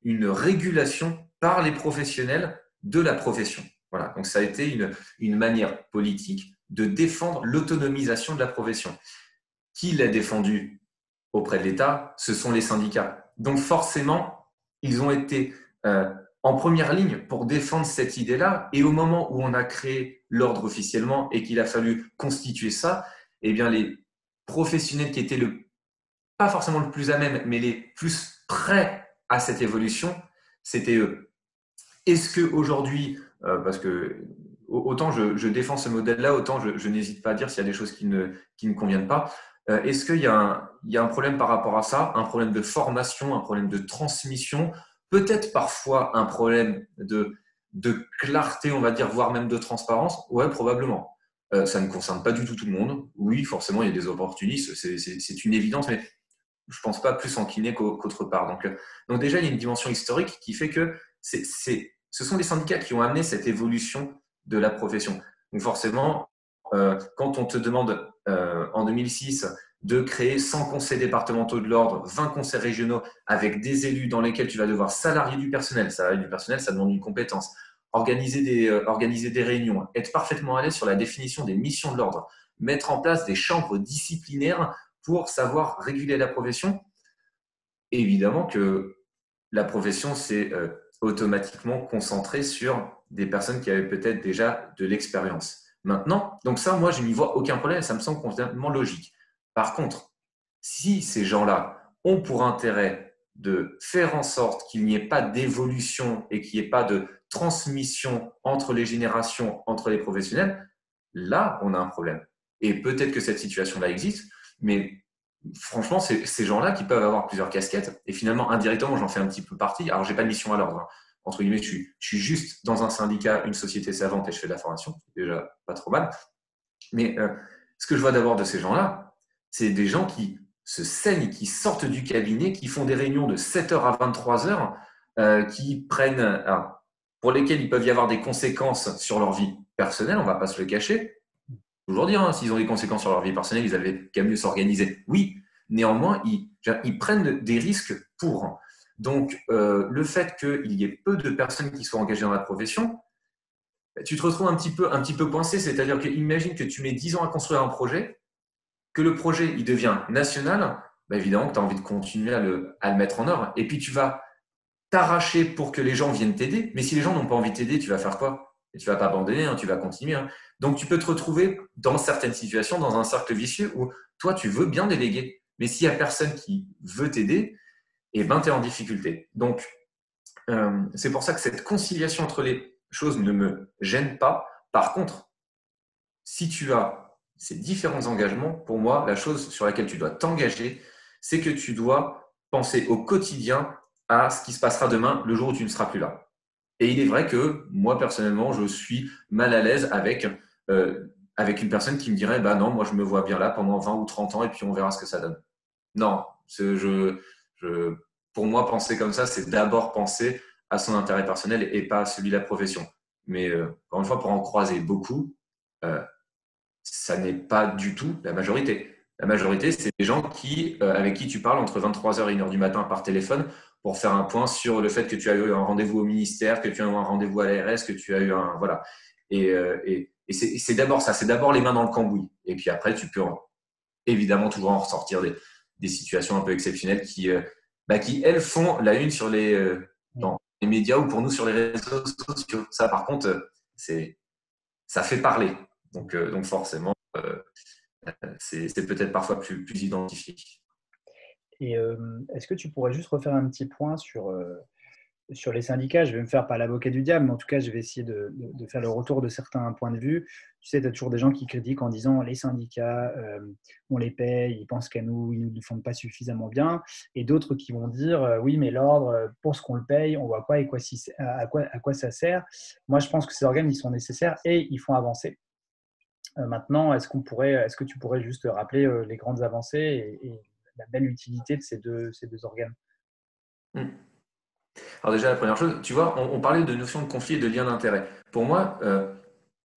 une régulation par les professionnels de la profession. Voilà. Donc ça a été une manière politique de défendre l'autonomisation de la profession. Qui l'a défendu auprès de l'État? Ce sont les syndicats. Donc forcément, ils ont été en première ligne pour défendre cette idée-là. Et au moment où on a créé l'ordre officiellement et qu'il a fallu constituer ça, eh bien les professionnels qui étaient pas forcément le plus à même, mais les plus prêts à cette évolution, c'était eux. Est-ce qu'aujourd'hui, parce que autant je défends ce modèle-là, autant je n'hésite pas à dire s'il y a des choses qui ne conviennent pas. Est-ce qu'il y a un problème par rapport à ça, un problème de formation, un problème de transmission, peut-être parfois un problème de clarté, on va dire, voire même de transparence? Ouais, probablement. Ça ne concerne pas du tout le monde. Oui, forcément, il y a des opportunistes, c'est une évidence, mais je ne pense pas plus en kiné qu'autre part. Donc déjà, il y a une dimension historique qui fait que ce sont les syndicats qui ont amené cette évolution de la profession. Donc forcément, quand on te demande en 2006 de créer 100 conseils départementaux de l'ordre, 20 conseils régionaux avec des élus dans lesquels tu vas devoir salarier du personnel. Salarier du personnel, ça demande une compétence. Organiser des réunions, être parfaitement à l'aise sur la définition des missions de l'ordre, mettre en place des chambres disciplinaires pour savoir réguler la profession. Évidemment que la profession s'est automatiquement concentrée sur des personnes qui avaient peut-être déjà de l'expérience. Maintenant, donc ça, moi, je n'y vois aucun problème, ça me semble complètement logique. Par contre, si ces gens-là ont pour intérêt de faire en sorte qu'il n'y ait pas d'évolution et qu'il n'y ait pas de transmission entre les générations, entre les professionnels, là, on a un problème. Et peut-être que cette situation-là existe, mais franchement, c'est ces gens-là qui peuvent avoir plusieurs casquettes. Et finalement, indirectement, j'en fais un petit peu partie. Alors, je n'ai pas de mission à l'ordre, hein. Entre guillemets, je suis juste dans un syndicat, une société savante et je fais de la formation. C'est déjà pas trop mal. Mais ce que je vois d'abord de ces gens-là, c'est des gens qui se saignent, qui sortent du cabinet, qui font des réunions de 7h à 23h, qui prennent, alors, pour lesquelles il peut y avoir des conséquences sur leur vie personnelle, on ne va pas se le cacher. Toujours dire, hein, s'ils ont des conséquences sur leur vie personnelle, ils avaient qu'à mieux s'organiser. Oui, néanmoins, ils prennent des risques pour. Donc, le fait qu'il y ait peu de personnes qui soient engagées dans la profession, tu te retrouves un petit peu coincé. C'est-à-dire que imagine que tu mets 10 ans à construire un projet, que le projet il devient national, bah évidemment que tu as envie de continuer à le mettre en œuvre. Et puis, tu vas t'arracher pour que les gens viennent t'aider. Mais si les gens n'ont pas envie de t'aider, tu vas faire quoi? Et tu ne vas pas abandonner, hein, tu vas continuer. Hein. Donc, tu peux te retrouver dans certaines situations, dans un cercle vicieux où toi, tu veux bien déléguer. Mais s'il n'y a personne qui veut t'aider, eh ben, tu es en difficulté. Donc, c'est pour ça que cette conciliation entre chose ne me gêne pas. Par contre, si tu as ces différents engagements, pour moi, la chose sur laquelle tu dois t'engager, c'est que tu dois penser au quotidien à ce qui se passera demain, le jour où tu ne seras plus là. Et il est vrai que moi, personnellement, je suis mal à l'aise avec une personne qui me dirait bah non, moi, je me vois bien là pendant 20 ou 30 ans et puis on verra ce que ça donne. Non, pour moi, penser comme ça, c'est d'abord penser à son intérêt personnel et pas à celui de la profession. Mais encore une fois, pour en croiser beaucoup, euh, ça n'est pas du tout la majorité. La majorité, c'est des gens avec qui tu parles entre 23h et 1h du matin par téléphone pour faire un point sur le fait que tu as eu un rendez-vous au ministère, que tu as eu un rendez-vous à l'ARS, que tu as eu un… Voilà. Et c'est d'abord ça, c'est d'abord les mains dans le cambouis. Et puis après, tu peux évidemment toujours en ressortir des situations un peu exceptionnelles qui elles, font la une dans les médias ou pour nous sur les réseaux sociaux. Ça, par contre, ça fait parler. Donc forcément, c'est peut-être parfois plus identifié. Et est-ce que tu pourrais juste refaire un petit point sur les syndicats? Je vais me faire pas l'avocat du diable, mais en tout cas, je vais essayer de faire le retour de certains points de vue. Tu sais, tu as toujours des gens qui critiquent en disant les syndicats, on les paye, ils pensent qu'à nous, ils ne nous font pas suffisamment bien. Et d'autres qui vont dire oui, mais l'ordre, pour ce qu'on le paye, on ne voit pas à quoi ça sert. Moi, je pense que ces organes, ils sont nécessaires et ils font avancer. Maintenant, est-ce que tu pourrais juste rappeler les grandes avancées et la belle utilité de ces deux organes? Hmm. Alors déjà, la première chose, tu vois, on parlait de notion de conflit et de lien d'intérêt. Pour moi,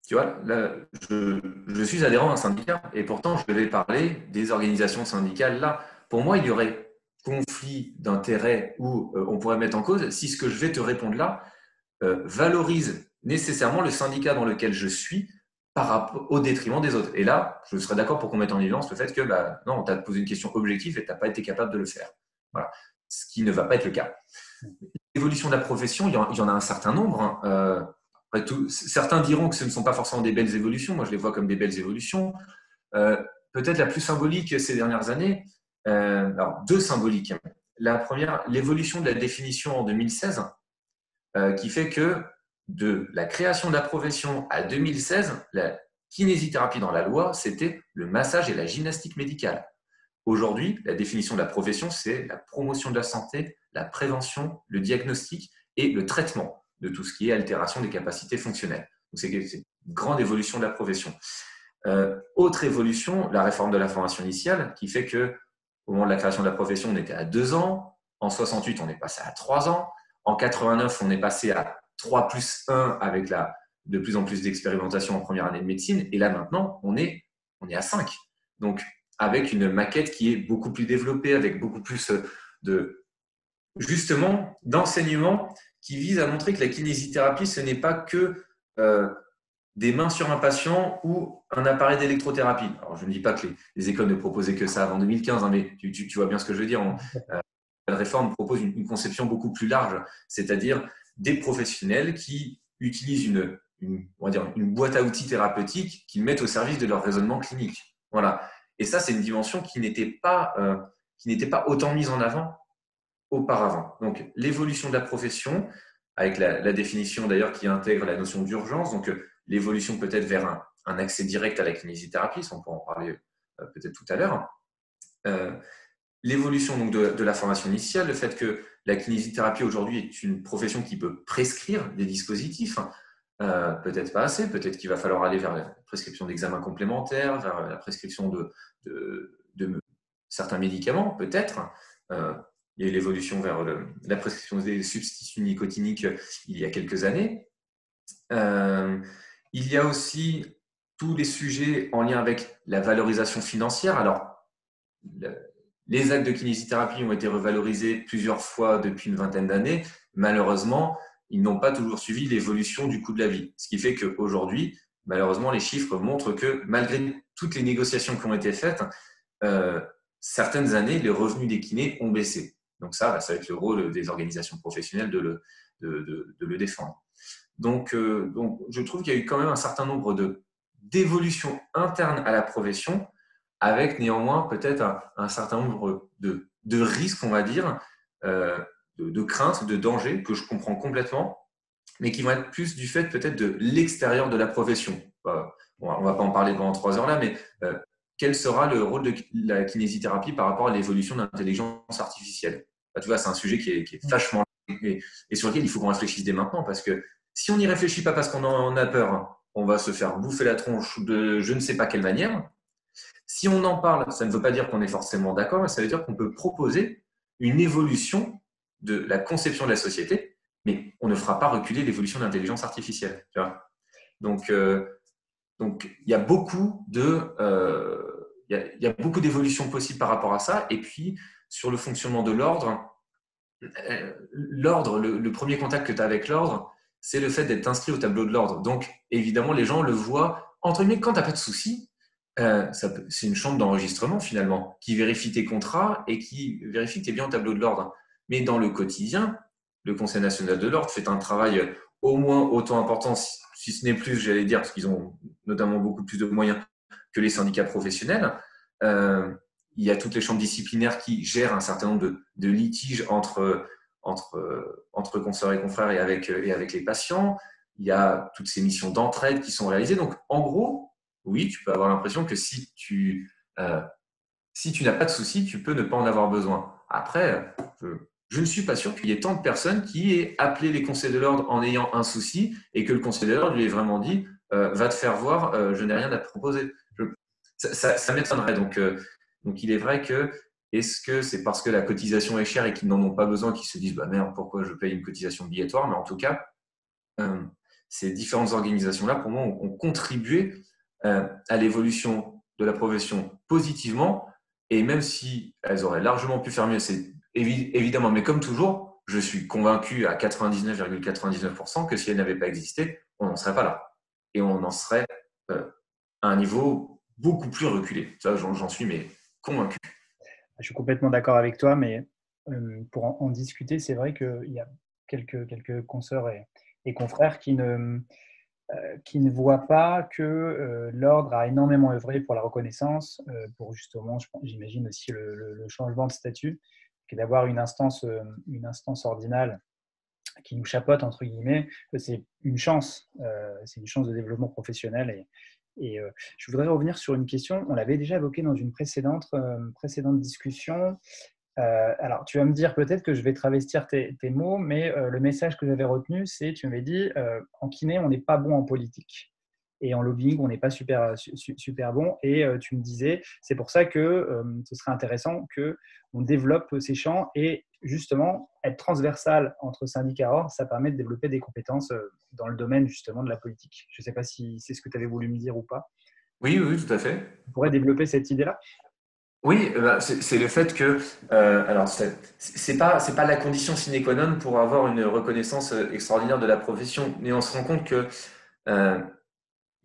tu vois, là, je suis adhérent à un syndicat et pourtant, je vais parler des organisations syndicales là. Pour moi, il y aurait conflit d'intérêt où on pourrait mettre en cause si ce que je vais te répondre là valorise nécessairement le syndicat dans lequel je suis au détriment des autres. Et là, je serais d'accord pour qu'on mette en évidence le fait que bah, non, on t'a posé une question objective et tu n'as pas été capable de le faire. Voilà. Ce qui ne va pas être le cas. L'évolution de la profession, il y en a un certain nombre. Hein. Après tout, certains diront que ce ne sont pas forcément des belles évolutions. Moi, je les vois comme des belles évolutions. Peut-être la plus symbolique ces dernières années, alors deux symboliques. La première, l'évolution de la définition en 2016, qui fait que de la création de la profession à 2016, la kinésithérapie dans la loi, c'était le massage et la gymnastique médicale. Aujourd'hui, la définition de la profession, c'est la promotion de la santé, la prévention, le diagnostic et le traitement de tout ce qui est altération des capacités fonctionnelles. Donc, c'est une grande évolution de la profession. Autre évolution, la réforme de la formation initiale, qui fait que au moment de la création de la profession, on était à 2 ans. En 68, on est passé à 3 ans. En 89, on est passé à 3 plus 1 avec de plus en plus d'expérimentation en première année de médecine. Et là, maintenant, on est à 5. Donc, avec une maquette qui est beaucoup plus développée, avec beaucoup plus justement d'enseignement qui vise à montrer que la kinésithérapie, ce n'est pas que des mains sur un patient ou un appareil d'électrothérapie. Alors, je ne dis pas que les écoles ne proposaient que ça avant 2015, hein, mais tu vois bien ce que je veux dire. La réforme propose une conception beaucoup plus large, c'est-à-dire des professionnels qui utilisent on va dire une boîte à outils thérapeutique qu'ils mettent au service de leur raisonnement clinique. Voilà. Et ça, c'est une dimension qui n'était pas autant mise en avant auparavant. Donc, l'évolution de la profession, avec la définition d'ailleurs qui intègre la notion d'urgence, donc l'évolution peut-être vers un accès direct à la kinésithérapie, on peut en parler peut-être tout à l'heure. L'évolution donc de la formation initiale, le fait que la kinésithérapie aujourd'hui est une profession qui peut prescrire des dispositifs, peut-être pas assez, peut-être qu'il va falloir aller vers la prescription d'examens complémentaires, vers la prescription de certains médicaments, peut-être. Il y a eu l'évolution vers la prescription des substituts nicotiniques il y a quelques années. Il y a aussi tous les sujets en lien avec la valorisation financière. Alors, les actes de kinésithérapie ont été revalorisés plusieurs fois depuis une vingtaine d'années. Malheureusement, ils n'ont pas toujours suivi l'évolution du coût de la vie. Ce qui fait qu'aujourd'hui, malheureusement, les chiffres montrent que malgré toutes les négociations qui ont été faites, certaines années, les revenus des kinés ont baissé. Donc ça va être le rôle des organisations professionnelles de le défendre. Donc, je trouve qu'il y a eu quand même un certain nombre d'évolutions internes à la profession, avec néanmoins peut-être un certain nombre de risques, on va dire, de craintes, de dangers que je comprends complètement. mais qui vont être plus du fait peut-être de l'extérieur de la profession. On ne va pas en parler pendant 3 heures là, mais quel sera le rôle de la kinésithérapie par rapport à l'évolution de l'intelligence artificielle? Tu vois, c'est un sujet qui est vachement et sur lequel il faut qu'on réfléchisse dès maintenant, parce que si on n'y réfléchit pas parce qu'on en a peur, hein, on va se faire bouffer la tronche de je ne sais pas quelle manière. Si on en parle, ça ne veut pas dire qu'on est forcément d'accord, mais ça veut dire qu'on peut proposer une évolution de la conception de la société, mais on ne fera pas reculer l'évolution de l'intelligence artificielle. Tu vois. Donc, il y a beaucoup d'évolutions possibles par rapport à ça. Et puis, sur le fonctionnement de l'ordre, le premier contact que tu as avec l'ordre, c'est le fait d'être inscrit au tableau de l'ordre. Donc, évidemment, les gens le voient, entre guillemets, quand tu n'as pas de soucis, c'est une chambre d'enregistrement finalement, qui vérifie tes contrats et qui vérifie que tu es bien au tableau de l'ordre. Mais dans le quotidien, le Conseil national de l'ordre fait un travail au moins autant important, si ce n'est plus, j'allais dire, parce qu'ils ont notamment beaucoup plus de moyens que les syndicats professionnels. Il y a toutes les chambres disciplinaires qui gèrent un certain nombre de litiges entre consoeurs et confrères et avec les patients. Il y a toutes ces missions d'entraide qui sont réalisées. Donc, en gros, oui, tu peux avoir l'impression que si tu n'as pas de soucis, tu peux ne pas en avoir besoin. Après, je ne suis pas sûr qu'il y ait tant de personnes qui aient appelé les conseils de l'ordre en ayant un souci et que le conseil de l'ordre lui ait vraiment dit va te faire voir, je n'ai rien à te proposer. Ça m'étonnerait. Donc, il est vrai que est-ce que c'est parce que la cotisation est chère et qu'ils n'en ont pas besoin qu'ils se disent bah merde, pourquoi je paye une cotisation obligatoire? Mais en tout cas, ces différentes organisations-là, pour moi, ont contribué à l'évolution de la profession positivement. Et même si elles auraient largement pu faire mieux, c'est évidemment, mais comme toujours, je suis convaincu à 99,99% que si elles n'avaient pas existé, on n'en serait pas là. Et on en serait à un niveau beaucoup plus reculé. Ça, j'en suis mais convaincu. Je suis complètement d'accord avec toi, mais pour en discuter, c'est vrai qu'il y a quelques consoeurs et confrères qui ne voient pas que l'ordre a énormément œuvré pour la reconnaissance, pour justement, j'imagine aussi le changement de statut, et d'avoir une instance ordinale qui nous chapeaute, entre guillemets, c'est une chance de développement professionnel. Et je voudrais revenir sur une question, on l'avait déjà évoquée dans une précédente discussion. Alors, tu vas me dire peut-être que je vais travestir tes mots, mais le message que j'avais retenu, c'est, tu m'avais dit, en kiné, on n'est pas bon en politique. Et en lobbying, on n'est pas super bon. Et tu me disais, c'est pour ça que ce serait intéressant qu'on développe ces champs. Et justement, être transversal entre syndicats et ordre, ça permet de développer des compétences dans le domaine justement de la politique. Je ne sais pas si c'est ce que tu avais voulu me dire ou pas. Oui, tout à fait. On pourrait développer cette idée-là? Oui, c'est le fait que, alors c'est pas la condition sine qua non pour avoir une reconnaissance extraordinaire de la profession, mais on se rend compte que euh,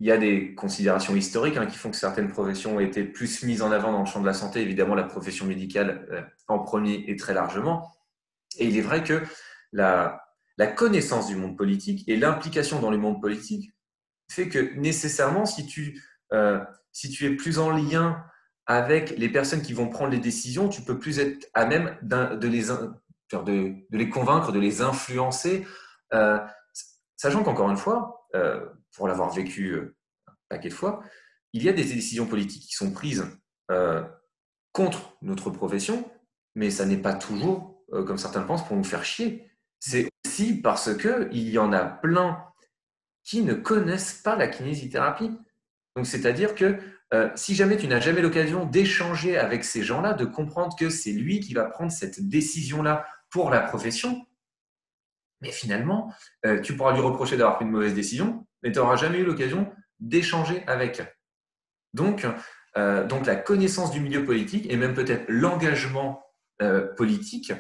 il y a des considérations historiques qui font que certaines professions ont été plus mises en avant dans le champ de la santé, évidemment la profession médicale en premier et très largement. Et il est vrai que la connaissance du monde politique et l'implication dans le monde politique fait que nécessairement, si tu es plus en lien avec les personnes qui vont prendre les décisions, tu peux plus être à même de les convaincre, de les influencer, sachant qu'encore une fois, pour l'avoir vécu un paquet de fois, il y a des décisions politiques qui sont prises contre notre profession, mais ça n'est pas toujours, comme certains le pensent, pour nous faire chier. C'est aussi parce qu'il y en a plein qui ne connaissent pas la kinésithérapie. Donc, c'est-à-dire que si jamais tu n'as jamais l'occasion d'échanger avec ces gens-là, de comprendre que c'est lui qui va prendre cette décision-là pour la profession, mais finalement, tu pourras lui reprocher d'avoir pris une mauvaise décision, mais tu n'auras jamais eu l'occasion d'échanger avec. Donc, la connaissance du milieu politique et même peut-être l'engagement politique,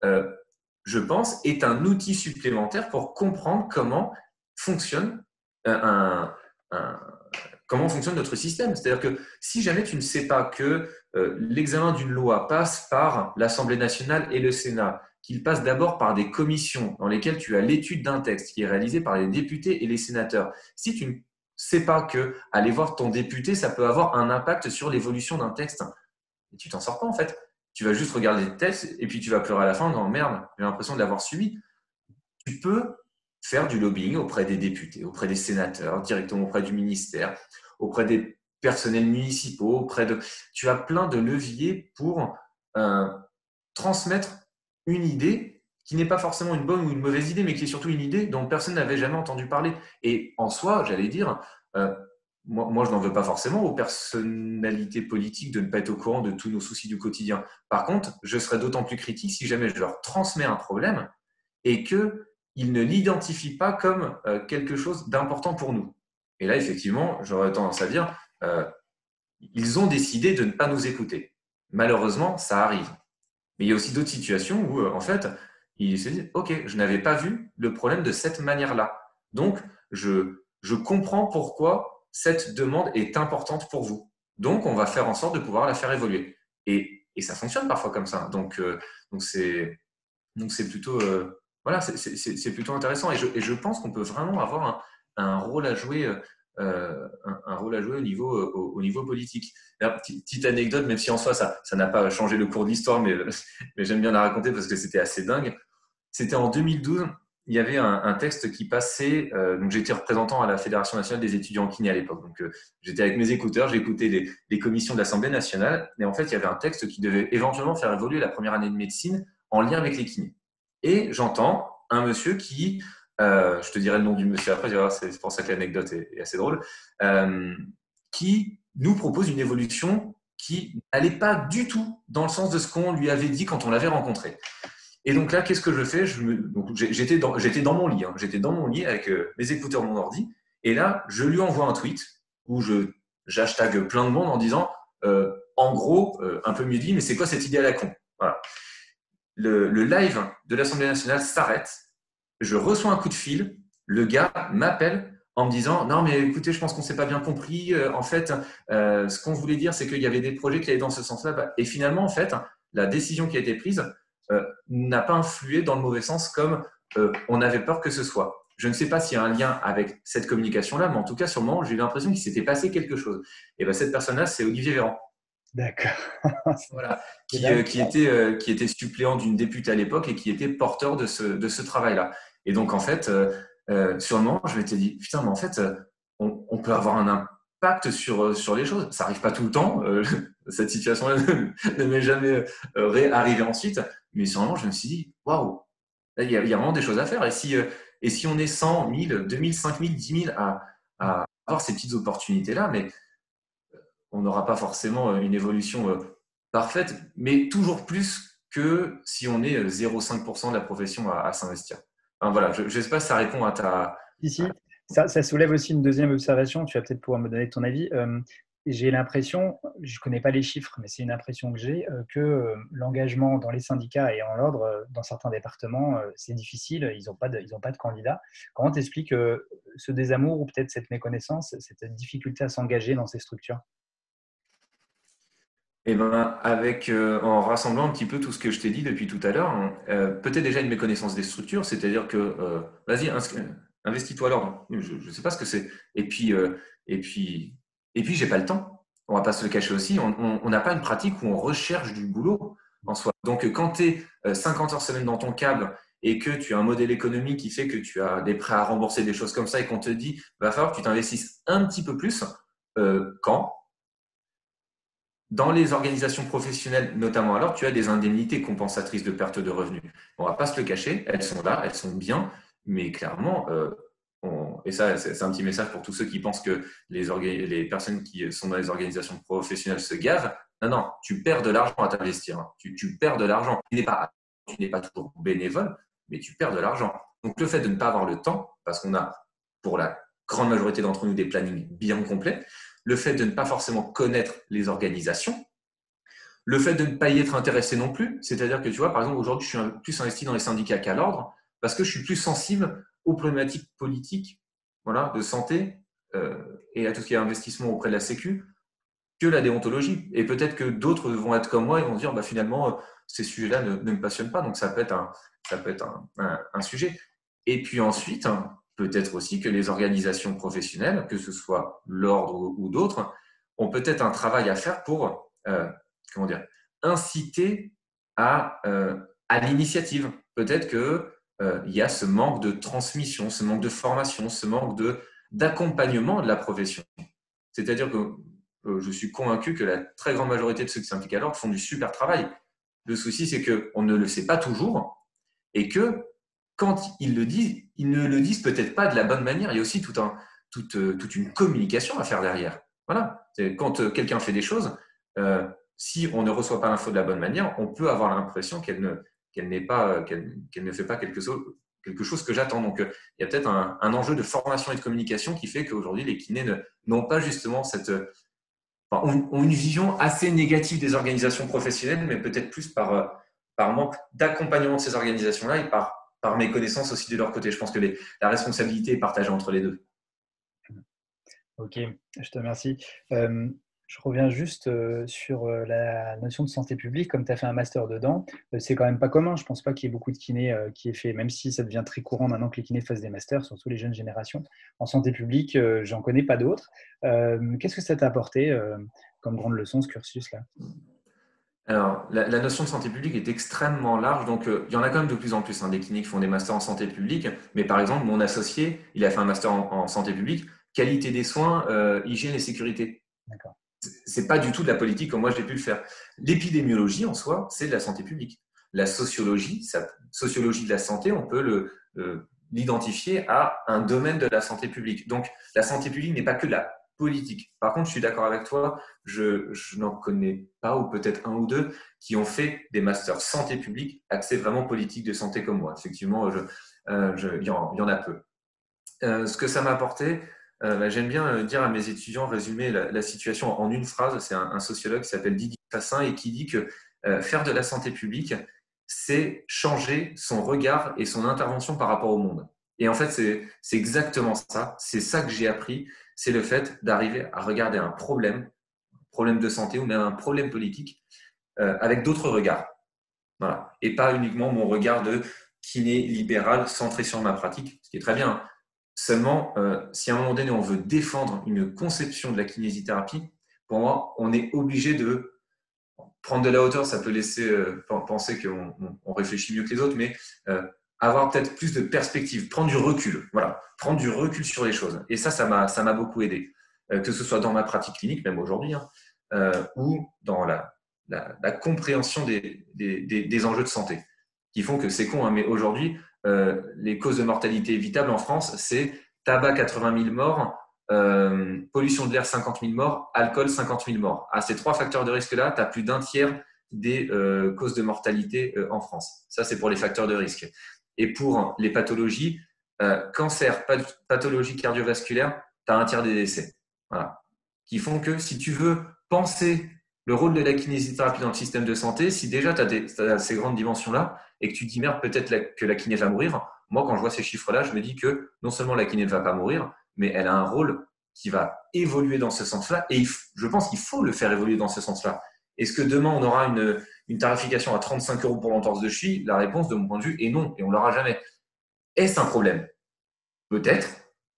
je pense, est un outil supplémentaire pour comprendre comment fonctionne comment fonctionne notre système. C'est-à-dire que si jamais tu ne sais pas que l'examen d'une loi passe par l'Assemblée nationale et le Sénat, qu'il passe d'abord par des commissions dans lesquelles tu as l'étude d'un texte qui est réalisé par les députés et les sénateurs, si tu ne sais pas que aller voir ton député, ça peut avoir un impact sur l'évolution d'un texte, et tu t'en sors pas en fait. Tu vas juste regarder le texte et puis tu vas pleurer à la fin en disant merde, j'ai l'impression de l'avoir subi. Tu peux faire du lobbying auprès des députés, auprès des sénateurs, directement auprès du ministère, auprès des personnels municipaux, tu as plein de leviers pour transmettre une idée qui n'est pas forcément une bonne ou une mauvaise idée, mais qui est surtout une idée dont personne n'avait jamais entendu parler. Et en soi, j'allais dire, moi, je n'en veux pas forcément aux personnalités politiques de ne pas être au courant de tous nos soucis du quotidien. Par contre, je serais d'autant plus critique si jamais je leur transmets un problème et qu'ils ne l'identifient pas comme quelque chose d'important pour nous. Et là, effectivement, j'aurais tendance à dire, ils ont décidé de ne pas nous écouter. Malheureusement, ça arrive. Mais il y a aussi d'autres situations où, en fait, ils se disent, OK, je n'avais pas vu le problème de cette manière-là. Donc, je comprends pourquoi cette demande est importante pour vous. Donc, on va faire en sorte de pouvoir la faire évoluer. Et ça fonctionne parfois comme ça. Donc c'est plutôt, voilà, c'est plutôt intéressant. Et je pense qu'on peut vraiment avoir un rôle à jouer, un rôle à jouer au niveau politique. Alors, petite anecdote, même si en soi ça n'a pas changé le cours de l'histoire, mais j'aime bien la raconter parce que c'était assez dingue. C'était en 2012, il y avait un texte qui passait. Donc j'étais représentant à la Fédération nationale des étudiants en kiné à l'époque. Donc j'étais avec mes écouteurs, j'écoutais les commissions de l'Assemblée nationale. Et en fait, il y avait un texte qui devait éventuellement faire évoluer la première année de médecine en lien avec les kinés. Et j'entends un monsieur qui, je te dirai le nom du monsieur après, c'est pour ça que l'anecdote est assez drôle, qui nous propose une évolution qui n'allait pas du tout dans le sens de ce qu'on lui avait dit quand on l'avait rencontré. Et donc là, qu'est-ce que je fais? J'étais dans mon lit, j'étais dans mon lit avec mes écouteurs, mon ordi, et là, je lui envoie un tweet où j'hashtag plein de monde en disant, en gros, un peu mieux dit, mais c'est quoi cette idée à la con? Voilà. Le live de l'Assemblée nationale s'arrête, je reçois un coup de fil, le gars m'appelle en me disant, non mais écoutez, je pense qu'on ne s'est pas bien compris, en fait, ce qu'on voulait dire, c'est qu'il y avait des projets qui allaient dans ce sens-là, et finalement, en fait, la décision qui a été prise n'a pas influé dans le mauvais sens comme on avait peur que ce soit. Je ne sais pas s'il y a un lien avec cette communication-là, mais en tout cas, sur le moment, j'ai eu l'impression qu'il s'était passé quelque chose. Et bien, cette personne-là, c'est Olivier Véran. D'accord. Voilà, qui était suppléant d'une députée à l'époque et qui était porteur de ce travail-là. Et donc, en fait, sur le moment, je m'étais dit, putain, mais en fait, on peut avoir un impact sur les choses. Ça n'arrive pas tout le temps. Cette situation-là ne m'est jamais arrivée ensuite. Mais sur le moment, je me suis dit, waouh, il y a vraiment des choses à faire. Et si on est 100, 1000, 2000, 5000, 10 000 à avoir ces petites opportunités-là, mais on n'aura pas forcément une évolution parfaite, mais toujours plus que si on est 0,5% de la profession à s'investir. Enfin, voilà, je ne sais pas si ça répond à ta… Ici, ça soulève aussi une deuxième observation. Tu vas peut-être pouvoir me donner ton avis. J'ai l'impression, je ne connais pas les chiffres, mais c'est une impression que j'ai, que l'engagement dans les syndicats et en l'ordre, dans certains départements, c'est difficile, ils n'ont pas de candidats. Comment t'expliques ce désamour ou peut-être cette méconnaissance, cette difficulté à s'engager dans ces structures? Eh ben, en rassemblant un petit peu tout ce que je t'ai dit depuis tout à l'heure, hein, peut-être déjà une méconnaissance des structures, c'est-à-dire que, vas-y, investis-toi à l'ordre. Je ne sais pas ce que c'est. Et puis, j'ai pas le temps. On va pas se le cacher aussi. On n'a pas une pratique où on recherche du boulot en soi. Donc, quand tu es 50 heures semaine dans ton câble et que tu as un modèle économique qui fait que tu as des prêts à rembourser, des choses comme ça, et qu'on te dit, va falloir que tu t'investisses un petit peu plus, quand dans les organisations professionnelles, notamment alors, tu as des indemnités compensatrices de perte de revenus. On ne va pas se le cacher, elles sont là, elles sont bien, mais clairement, et ça, c'est un petit message pour tous ceux qui pensent que les personnes qui sont dans les organisations professionnelles se gavent. Non, non, tu perds de l'argent à t'investir. Hein. Tu perds de l'argent. Tu n'es pas toujours bénévole, mais tu perds de l'argent. Donc, le fait de ne pas avoir le temps, parce qu'on a, pour la grande majorité d'entre nous, des plannings bien complets, le fait de ne pas forcément connaître les organisations, le fait de ne pas y être intéressé non plus, c'est-à-dire que tu vois, par exemple, aujourd'hui, je suis plus investi dans les syndicats qu'à l'ordre parce que je suis plus sensible aux problématiques politiques, voilà, de santé et à tout ce qui est investissement auprès de la Sécu que la déontologie. Et peut-être que d'autres vont être comme moi et vont dire, bah, finalement, ces sujets-là ne me passionnent pas, donc ça peut être un sujet. Et puis ensuite, peut-être aussi que les organisations professionnelles, que ce soit l'ordre ou d'autres, ont peut-être un travail à faire pour inciter à l'initiative. Peut-être que il y a ce manque de transmission, ce manque de formation, ce manque d'accompagnement de la profession. C'est-à-dire que je suis convaincu que la très grande majorité de ceux qui s'impliquent à l'ordre font du super travail. Le souci, c'est qu'on ne le sait pas toujours et que quand ils le disent, ils ne le disent peut-être pas de la bonne manière. Il y a aussi toute une communication à faire derrière. Voilà. Quand quelqu'un fait des choses, si on ne reçoit pas l'info de la bonne manière, on peut avoir l'impression qu'elle ne fait pas quelque chose que j'attends. Donc, il y a peut-être un enjeu de formation et de communication qui fait qu'aujourd'hui, les kinés n'ont pas justement ont une vision assez négative des organisations professionnelles, mais peut-être plus par manque d'accompagnement de ces organisations-là et par méconnaissance aussi de leur côté. Je pense que la responsabilité est partagée entre les deux. Ok, je te remercie. Je reviens juste sur la notion de santé publique. Comme tu as fait un master dedans, c'est quand même pas commun. Je pense pas qu'il y ait beaucoup de kinés qui aient fait, même si ça devient très courant maintenant que les kinés fassent des masters, surtout les jeunes générations. En santé publique, j'en connais pas d'autres. Qu'est-ce que ça t'a apporté comme grande leçon, ce cursus-là? Alors, la notion de santé publique est extrêmement large, donc il y en a quand même de plus en plus, des kinés qui font des masters en santé publique, mais par exemple, mon associé, il a fait un master en santé publique, qualité des soins, hygiène et sécurité. D'accord. C'est pas du tout de la politique comme moi j'ai pu le faire. L'épidémiologie en soi, c'est de la santé publique. La sociologie, sociologie de la santé, on peut l'identifier à un domaine de la santé publique. Donc, la santé publique n'est pas que de la politique. Par contre, je suis d'accord avec toi, je n'en connais pas, ou peut-être un ou deux, qui ont fait des masters santé publique, accès vraiment politique de santé comme moi. Effectivement, il y en a peu. Ce que ça m'a apporté, j'aime bien dire à mes étudiants, résumer la situation en une phrase. C'est un sociologue qui s'appelle Didier Fassin et qui dit que faire de la santé publique, c'est changer son regard et son intervention par rapport au monde. Et en fait, c'est exactement ça. C'est ça que j'ai appris. C'est le fait d'arriver à regarder un problème de santé ou même un problème politique avec d'autres regards. Voilà. Et pas uniquement mon regard de kiné libéral centré sur ma pratique, ce qui est très bien. Seulement, si à un moment donné, on veut défendre une conception de la kinésithérapie, pour moi, on est obligé de prendre de la hauteur. Ça peut laisser penser qu'on réfléchit mieux que les autres, mais avoir peut-être plus de perspective, prendre du recul. Voilà, prendre du recul sur les choses. Et ça m'a beaucoup aidé. Que ce soit dans ma pratique clinique, même aujourd'hui, ou dans la compréhension des enjeux de santé, qui font que c'est con, mais aujourd'hui, les causes de mortalité évitables en France, c'est tabac 80 000 morts, pollution de l'air 50 000 morts, alcool 50 000 morts. À ces trois facteurs de risque-là, tu as plus d'un tiers des causes de mortalité en France. Ça, c'est pour les facteurs de risque. Et pour les pathologies, cancer, pathologie cardiovasculaire, tu as un tiers des décès. Voilà. Qui font que si tu veux penser le rôle de la kinésithérapie dans le système de santé, si déjà tu as ces grandes dimensions-là et que tu te dis merde, peut-être que la kiné va mourir, moi quand je vois ces chiffres-là, je me dis que non seulement la kiné ne va pas mourir, mais elle a un rôle qui va évoluer dans ce sens-là et je pense qu'il faut le faire évoluer dans ce sens-là. Est-ce que demain on aura une tarification à 35 € pour l'entorse de cheville? La réponse de mon point de vue est non, et on ne l'aura jamais. Est-ce un problème? Peut-être.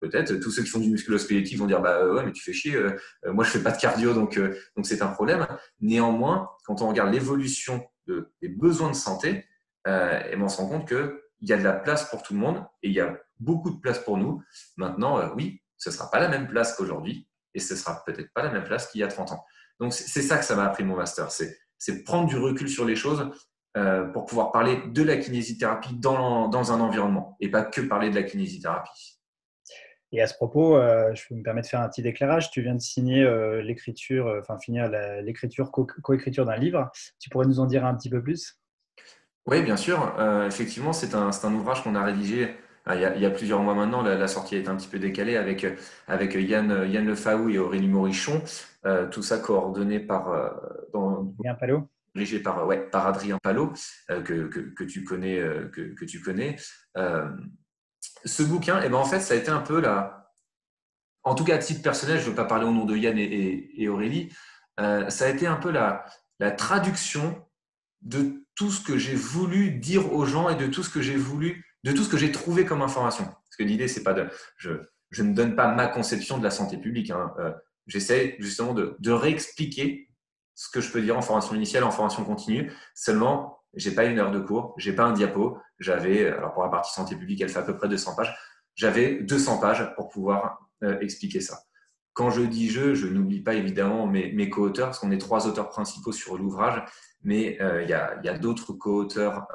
Peut-être, tous ceux qui font du musculo-squelettique vont dire ouais, mais tu fais chier, moi je fais pas de cardio, donc c'est un problème. Néanmoins, quand on regarde l'évolution des besoins de santé, et on se rend compte qu'il y a de la place pour tout le monde et il y a beaucoup de place pour nous. Maintenant, oui, ce ne sera pas la même place qu'aujourd'hui et ce ne sera peut-être pas la même place qu'il y a 30 ans. Donc c'est ça que ça m'a appris mon master, c'est prendre du recul sur les choses pour pouvoir parler de la kinésithérapie dans un environnement et pas que parler de la kinésithérapie. Et à ce propos, je peux me permettre de faire un petit éclairage. Tu viens de signer l'écriture, finir l'écriture, coécriture d'un livre. Tu pourrais nous en dire un petit peu plus? Oui, bien sûr. Effectivement, c'est un ouvrage qu'on a rédigé il y a plusieurs mois maintenant. La sortie est un petit peu décalée avec Yann Lefaou et Aurélie Morichon. Tout ça coordonné Bien, Palo. dirigé par Adrien Palot, que tu connais. Que tu connais. Ce bouquin, en fait, ça a été un peu en tout cas à titre personnel, je ne veux pas parler au nom de Yann et Aurélie, ça a été un peu la traduction de tout ce que j'ai voulu dire aux gens et de tout ce que j'ai trouvé comme information. Parce que l'idée, c'est pas je ne donne pas ma conception de la santé publique. J'essaie justement de réexpliquer ce que je peux dire en formation initiale, en formation continue. Seulement, j'ai pas une heure de cours, j'ai pas un diapo. J'avais, alors pour la partie santé publique, elle fait à peu près 200 pages. J'avais 200 pages pour pouvoir expliquer ça. Quand je dis je n'oublie pas évidemment mes co-auteurs, parce qu'on est 3 auteurs principaux sur l'ouvrage, mais il y a d'autres co-auteurs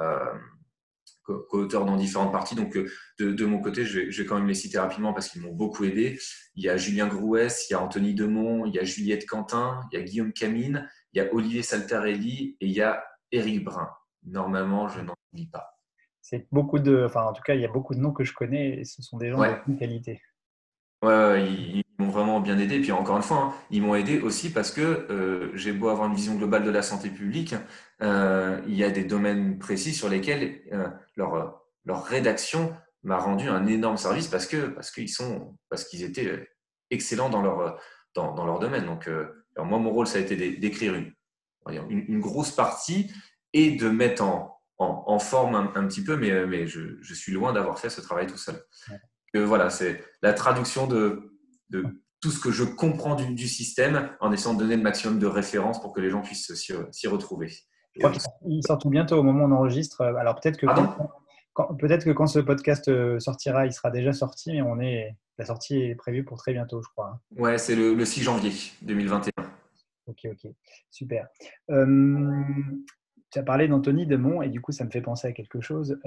dans différentes parties. Donc, de mon côté, je vais quand même les citer rapidement parce qu'ils m'ont beaucoup aidé. Il y a Julien Grouès, il y a Anthony Demont, il y a Juliette Quentin, il y a Guillaume Camine, il y a Olivier Saltarelli et il y a Éric Brun. Normalement, je n'en oublie pas. C'est enfin, en tout cas, il y a beaucoup de noms que je connais et ce sont des gens de Ouais. bonne qualité. Ouais, ils m'ont vraiment bien aidé. Puis encore une fois, hein, ils m'ont aidé aussi parce que j'ai beau avoir une vision globale de la santé publique, il y a des domaines précis sur lesquels leur rédaction m'a rendu un énorme service parce qu'ils étaient excellents dans leur domaine. Donc, alors moi, mon rôle, ça a été d'écrire une grosse partie et de mettre en forme un petit peu, mais je suis loin d'avoir fait ce travail tout seul. Voilà, c'est la traduction de tout ce que je comprends du système en essayant de donner le maximum de références pour que les gens puissent s'y retrouver. Je crois qu'il sort tout bientôt au moment où on enregistre. Alors peut-être que Pardon? peut-être que quand ce podcast sortira, il sera déjà sorti, mais la sortie est prévue pour très bientôt, je crois. Ouais, c'est le 6 janvier 2021. Ok, super. Tu as parlé d'Anthony Demont et du coup, ça me fait penser à quelque chose,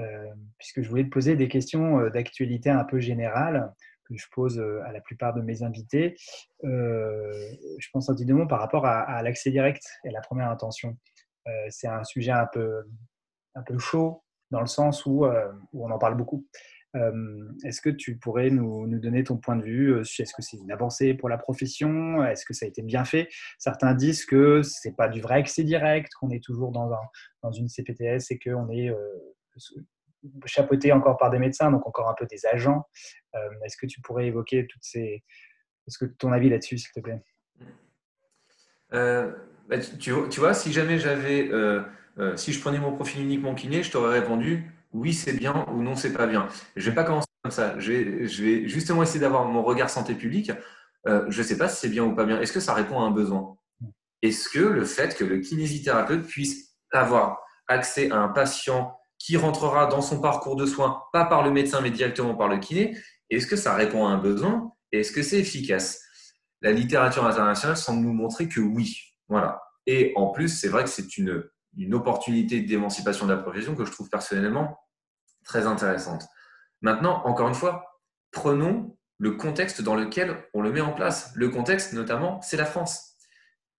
puisque je voulais te poser des questions d'actualité un peu générale que je pose à la plupart de mes invités. Je pense à Anthony Demont par rapport à l'accès direct et la première intention. C'est un sujet un peu chaud dans le sens où on en parle beaucoup. Est-ce que tu pourrais nous donner ton point de vue? Est-ce que c'est une avancée pour la profession? Est-ce que ça a été bien fait? Certains disent que ce n'est pas du vrai accès direct, qu'on est toujours dans une CPTS et qu'on est chapeauté encore par des médecins, donc encore un peu des agents. Est-ce que tu pourrais évoquer Est-ce que ton avis là-dessus, s'il te plaît? Bah, tu vois, si jamais si je prenais mon profil uniquement kiné, je t'aurais répondu oui, c'est bien ou non, c'est pas bien. Je vais pas commencer comme ça. Je vais justement essayer d'avoir mon regard santé publique. Je sais pas si c'est bien ou pas bien. Est-ce que ça répond à un besoin? Est-ce que le fait que le kinésithérapeute puisse avoir accès à un patient qui rentrera dans son parcours de soins, pas par le médecin, mais directement par le kiné, est-ce que ça répond à un besoin? Et est-ce que c'est efficace? La littérature internationale semble nous montrer que oui. Voilà. Et en plus, c'est vrai que c'est une opportunité d'émancipation de la profession que je trouve personnellement très intéressante. Maintenant, encore une fois, prenons le contexte dans lequel on le met en place. Le contexte, notamment, c'est la France.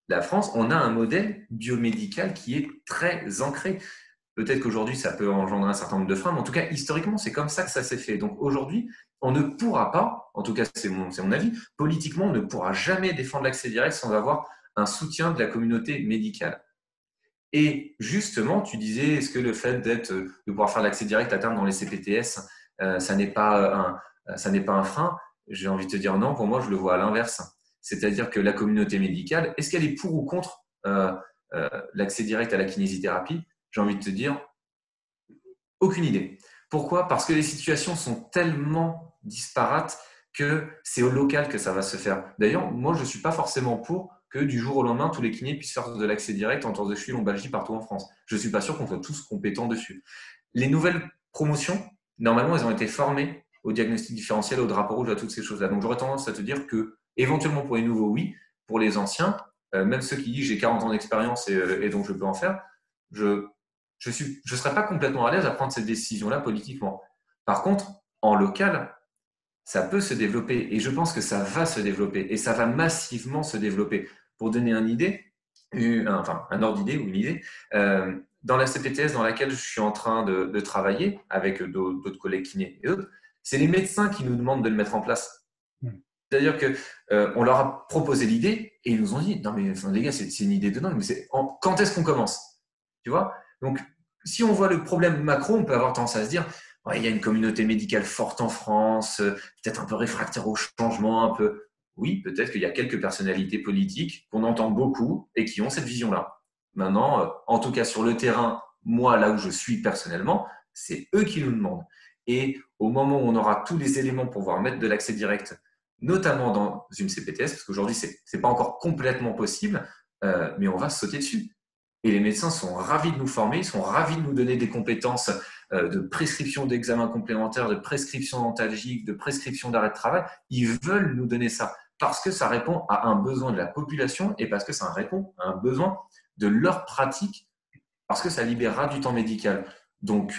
La France, on a un modèle biomédical qui est très ancré. Peut-être qu'aujourd'hui, ça peut engendrer un certain nombre de freins, mais en tout cas, historiquement, c'est comme ça que ça s'est fait. Donc aujourd'hui, on ne pourra pas, en tout cas, c'est mon avis, politiquement, on ne pourra jamais défendre l'accès direct sans avoir un soutien de la communauté médicale. Et justement, tu disais, est-ce que le fait de pouvoir faire l'accès direct à terme dans les CPTS, ça n'est pas un frein? J'ai envie de te dire non, pour moi, je le vois à l'inverse. C'est-à-dire que la communauté médicale, est-ce qu'elle est pour ou contre l'accès direct à la kinésithérapie? J'ai envie de te dire, aucune idée. Pourquoi? Parce que les situations sont tellement disparates que c'est au local que ça va se faire. D'ailleurs, moi, je ne suis pas forcément pour que du jour au lendemain, tous les kinés puissent faire de l'accès direct en torse de cheville, lombalgie partout en France. Je ne suis pas sûr qu'on soit tous compétents dessus. Les nouvelles promotions, normalement, elles ont été formées au diagnostic différentiel, au drapeau rouge, à toutes ces choses-là. Donc, j'aurais tendance à te dire que, éventuellement, pour les nouveaux, oui. Pour les anciens, même ceux qui disent j'ai 40 ans d'expérience et donc je peux en faire, je serais pas complètement à l'aise à prendre cette décision-là politiquement. Par contre, en local, ça peut se développer et je pense que ça va se développer et ça va massivement se développer. Pour donner un ordre d'idée ou une idée, dans la CPTS dans laquelle je suis en train de travailler avec d'autres collègues kinés et autres, c'est les médecins qui nous demandent de le mettre en place. C'est-à-dire qu'on leur a proposé l'idée et ils nous ont dit non mais les gars, c'est une idée de dingue, mais quand est-ce qu'on commence? Tu vois? Donc, si on voit le problème macro, on peut avoir tendance à se dire ouais, il y a une communauté médicale forte en France, peut-être un peu réfractaire au changement, un peu. Oui, peut-être qu'il y a quelques personnalités politiques qu'on entend beaucoup et qui ont cette vision-là. Maintenant, en tout cas sur le terrain, moi, là où je suis personnellement, c'est eux qui nous demandent. Et au moment où on aura tous les éléments pour pouvoir mettre de l'accès direct, notamment dans une CPTS, parce qu'aujourd'hui, ce n'est pas encore complètement possible, mais on va sauter dessus. Et les médecins sont ravis de nous former, ils sont ravis de nous donner des compétences de prescription d'examens complémentaires, de prescription dentalgique, de prescription d'arrêt de travail. Ils veulent nous donner ça parce que ça répond à un besoin de la population et parce que ça répond à un besoin de leur pratique, parce que ça libérera du temps médical. Donc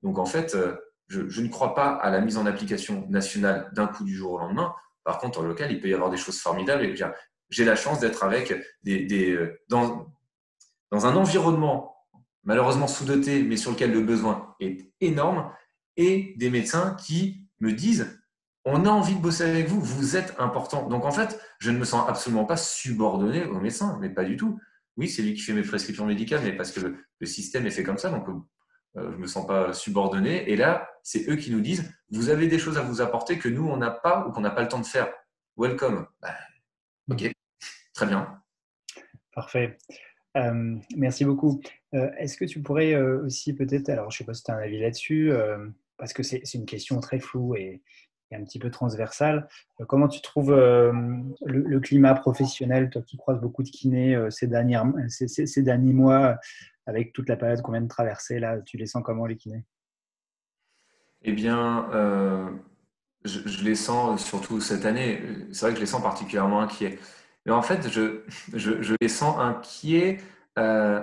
en fait, je ne crois pas à la mise en application nationale d'un coup du jour au lendemain. Par contre, en local, il peut y avoir des choses formidables. Et j'ai la chance d'être avec dans un environnement malheureusement sous-doté, mais sur lequel le besoin est énorme, et des médecins qui me disent on a envie de bosser avec vous, vous êtes important. Donc en fait, je ne me sens absolument pas subordonné au médecin, mais pas du tout. Oui, c'est lui qui fait mes prescriptions médicales, mais parce que le système est fait comme ça, donc je ne me sens pas subordonné. Et là, c'est eux qui nous disent vous avez des choses à vous apporter que nous, on n'a pas ou qu'on n'a pas le temps de faire. Welcome. Ok, très bien. Parfait. Merci beaucoup. Est-ce que tu pourrais aussi peut-être, alors je ne sais pas si tu as un avis là-dessus, parce que c'est une question très floue et un petit peu transversale. Comment tu trouves le climat professionnel, toi qui croises beaucoup de kinés ces derniers mois, avec toute la période qu'on vient de traverser, là, tu les sens comment les kinés? Eh bien, je les sens surtout cette année. C'est vrai que je les sens particulièrement inquiets. Mais en fait, je les sens inquiets euh,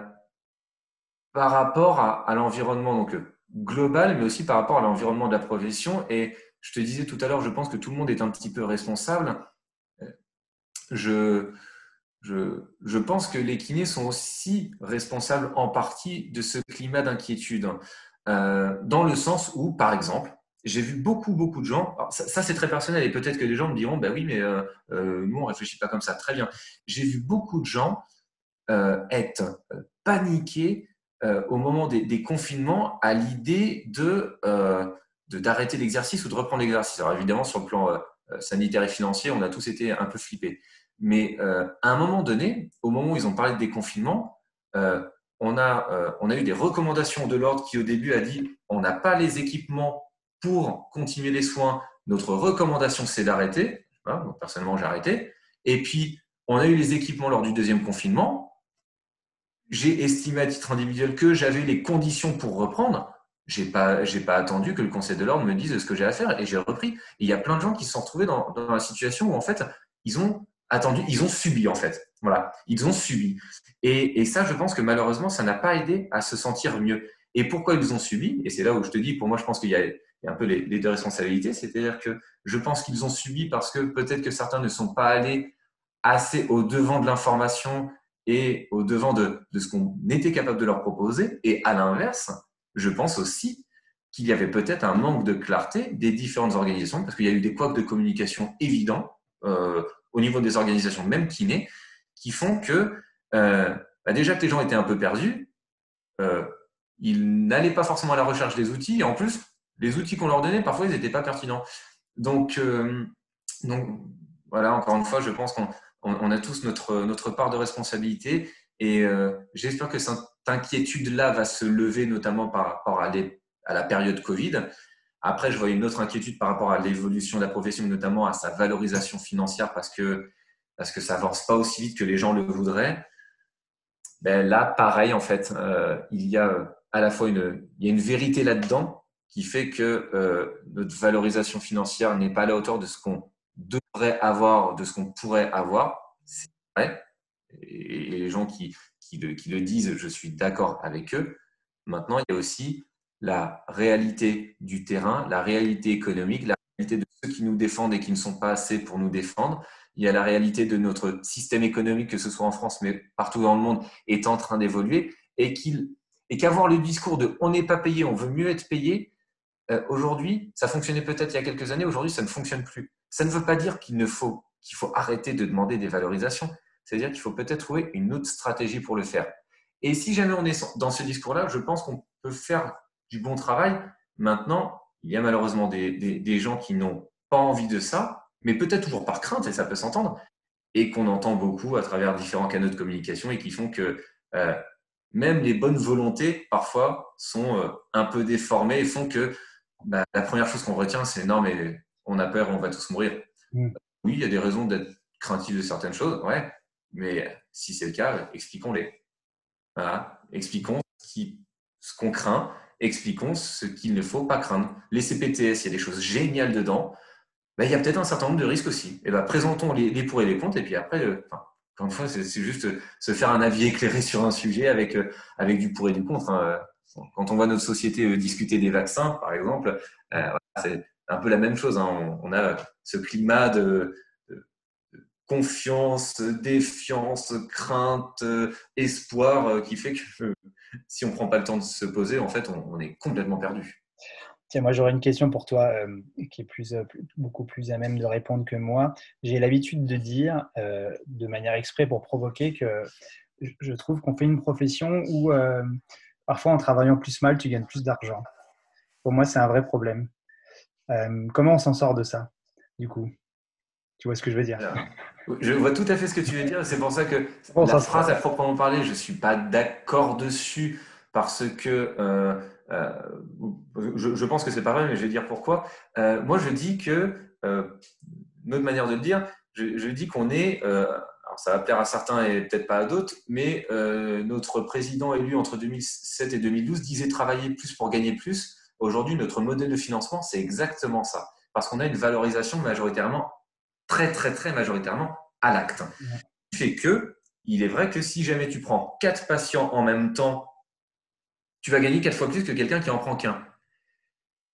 par rapport à l'environnement donc global, mais aussi par rapport à l'environnement de la profession. Et je te disais tout à l'heure, je pense que tout le monde est un petit peu responsable. Je, je pense que les kinés sont aussi responsables en partie de ce climat d'inquiétude, dans le sens où, par exemple, j'ai vu beaucoup de gens, alors ça c'est très personnel et peut-être que les gens me diront, bah oui, mais nous on réfléchit pas comme ça, très bien. J'ai vu beaucoup de gens être paniqués au moment des confinements à l'idée d'arrêter l'exercice ou de reprendre l'exercice. Alors évidemment, sur le plan sanitaire et financier, on a tous été un peu flippés. Mais à un moment donné, au moment où ils ont parlé de déconfinement, euh, on a eu des recommandations de l'ordre qui au début a dit on n'a pas les équipements pour continuer les soins. Notre recommandation, c'est d'arrêter. Voilà, donc personnellement, j'ai arrêté. Et puis, on a eu les équipements lors du deuxième confinement. J'ai estimé à titre individuel que j'avais les conditions pour reprendre. J'ai pas attendu que le Conseil de l'ordre me dise ce que j'ai à faire et j'ai repris. Et il y a plein de gens qui se sont retrouvés dans la situation où en fait ils ont attendu, ils ont subi en fait. Voilà, ils ont subi. Et ça, je pense que malheureusement, ça n'a pas aidé à se sentir mieux. Et pourquoi ils ont subi? Et c'est là où je te dis, pour moi, je pense qu'il y a un peu les deux responsabilités. C'est-à-dire que je pense qu'ils ont subi parce que peut-être que certains ne sont pas allés assez au devant de l'information et au devant de ce qu'on était capable de leur proposer. Et à l'inverse, je pense aussi qu'il y avait peut-être un manque de clarté des différentes organisations, parce qu'il y a eu des couacs de communication évidents au niveau des organisations, même kinés, qui font que déjà que les gens étaient un peu perdus, euh, ils n'allaient pas forcément à la recherche des outils, et en plus, les outils qu'on leur donnait, parfois, ils n'étaient pas pertinents. Donc, euh, donc voilà, encore une fois, je pense qu'on a tous notre part de responsabilité et j'espère que cette inquiétude-là va se lever, notamment par rapport à la période Covid. Après, je vois une autre inquiétude par rapport à l'évolution de la profession, notamment à sa valorisation financière parce que ça avance pas aussi vite que les gens le voudraient. Ben là, pareil, en fait, il y a à la fois il y a une vérité là-dedans qui fait que notre valorisation financière n'est pas à la hauteur de ce qu'on devrait avoir, de ce qu'on pourrait avoir. C'est vrai. Et les gens qui le disent, je suis d'accord avec eux. Maintenant, il y a aussi la réalité du terrain, la réalité économique, la réalité de ceux qui nous défendent et qui ne sont pas assez pour nous défendre. Il y a la réalité de notre système économique, que ce soit en France, mais partout dans le monde, est en train d'évoluer et qu'avoir le discours de on n'est pas payé, on veut mieux être payé, aujourd'hui, ça fonctionnait peut-être il y a quelques années, aujourd'hui, ça ne fonctionne plus. Ça ne veut pas dire qu'il faut arrêter de demander des valorisations. C'est-à-dire qu'il faut peut-être trouver une autre stratégie pour le faire. Et si jamais on est dans ce discours-là, je pense qu'on peut faire du bon travail. Maintenant, il y a malheureusement des gens qui n'ont pas envie de ça, mais peut-être toujours par crainte, et ça peut s'entendre, et qu'on entend beaucoup à travers différents canaux de communication et qui font que même les bonnes volontés, parfois, sont un peu déformées et font que la première chose qu'on retient, c'est non, mais on a peur, on va tous mourir. Mm. Oui, il y a des raisons d'être craintif de certaines choses, ouais, mais si c'est le cas, expliquons-les. Voilà. Expliquons ce qu'on craint, expliquons ce qu'il ne faut pas craindre. Les CPTS, il y a des choses géniales dedans. Ben, il y a peut-être un certain nombre de risques aussi. Et ben, présentons les pour et les contre, et puis après, encore une fois, c'est juste se faire un avis éclairé sur un sujet avec du pour et du contre. Hein. Quand on voit notre société discuter des vaccins, par exemple, voilà, c'est un peu la même chose. Hein. On a ce climat de confiance, défiance, crainte, espoir qui fait que si on ne prend pas le temps de se poser, en fait, on est complètement perdu. Tiens, moi, j'aurais une question pour toi qui est beaucoup plus à même de répondre que moi. J'ai l'habitude de dire, de manière exprès pour provoquer, que je trouve qu'on fait une profession où parfois en travaillant plus mal, tu gagnes plus d'argent. Pour moi, c'est un vrai problème. Comment on s'en sort de ça, du coup? Tu vois ce que je veux dire? Alors, je vois tout à fait ce que tu veux dire. C'est pour ça que Comment on la s'en sort? phrase à proprement parler, je ne suis pas d'accord dessus parce que euh, je pense que c'est pas vrai, mais je vais dire pourquoi. Moi, je dis que, une autre manière de le dire, je dis qu'on est, alors ça va plaire à certains et peut-être pas à d'autres, mais notre président élu entre 2007 et 2012 disait travailler plus pour gagner plus. Aujourd'hui, notre modèle de financement, c'est exactement ça. Parce qu'on a une valorisation majoritairement très, très, très majoritairement à l'acte. Ce qui fait que, il est vrai que si jamais tu prends 4 patients en même temps, tu vas gagner 4 fois plus que quelqu'un qui en prend qu'un.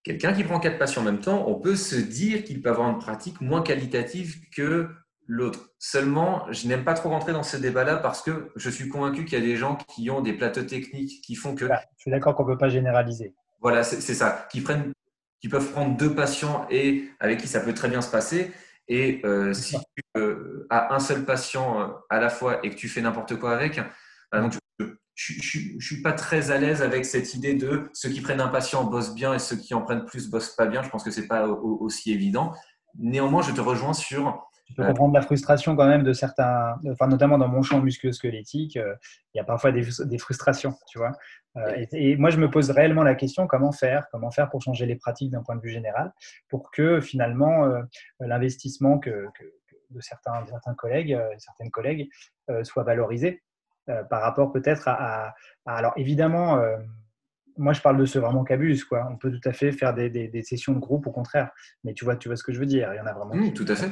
Quelqu'un qui prend 4 patients en même temps, on peut se dire qu'il peut avoir une pratique moins qualitative que l'autre. Seulement, je n'aime pas trop rentrer dans ce débat-là parce que je suis convaincu qu'il y a des gens qui ont des plateaux techniques qui font que, Voilà. Je suis d'accord qu'on ne peut pas généraliser. voilà, c'est ça, qui peuvent prendre 2 patients et avec qui ça peut très bien se passer. Et si tu as un seul patient à la fois et que tu fais n'importe quoi avec, donc je ne suis pas très à l'aise avec cette idée de ceux qui prennent un patient bossent bien et ceux qui en prennent plus bossent pas bien. Je pense que c'est pas aussi évident. Néanmoins, je te rejoins sur. Je peux comprendre la frustration quand même de certains, enfin, notamment dans mon champ musculo-squelettique, il y a parfois des frustrations, tu vois. Et moi, je me pose réellement la question, comment faire pour changer les pratiques d'un point de vue général, pour que finalement l'investissement de certains collègues, certaines collègues, soit valorisé par rapport peut-être alors évidemment, moi, je parle de ceux vraiment qui abusent, quoi. On peut tout à fait faire des sessions de groupe, au contraire. Mais tu vois ce que je veux dire. Il y en a vraiment qui. Tout à fait.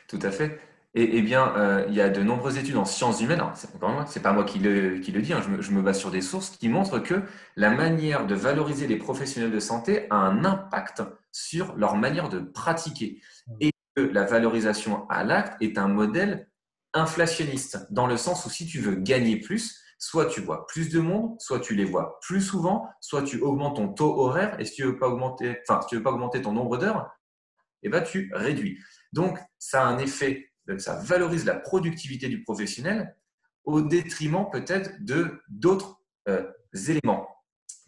Tout à fait. Et bien, il y a de nombreuses études en sciences humaines, alors, c'est pas moi qui le dis, hein, je me base sur des sources qui montrent que la manière de valoriser les professionnels de santé a un impact sur leur manière de pratiquer. Et que la valorisation à l'acte est un modèle inflationniste, dans le sens où si tu veux gagner plus, soit tu vois plus de monde, soit tu les vois plus souvent, soit tu augmentes ton taux horaire, et si tu veux pas augmenter, enfin, si tu veux pas augmenter ton nombre d'heures, eh ben, tu réduis. Donc, ça a un effet, ça valorise la productivité du professionnel au détriment peut-être de d'autres éléments.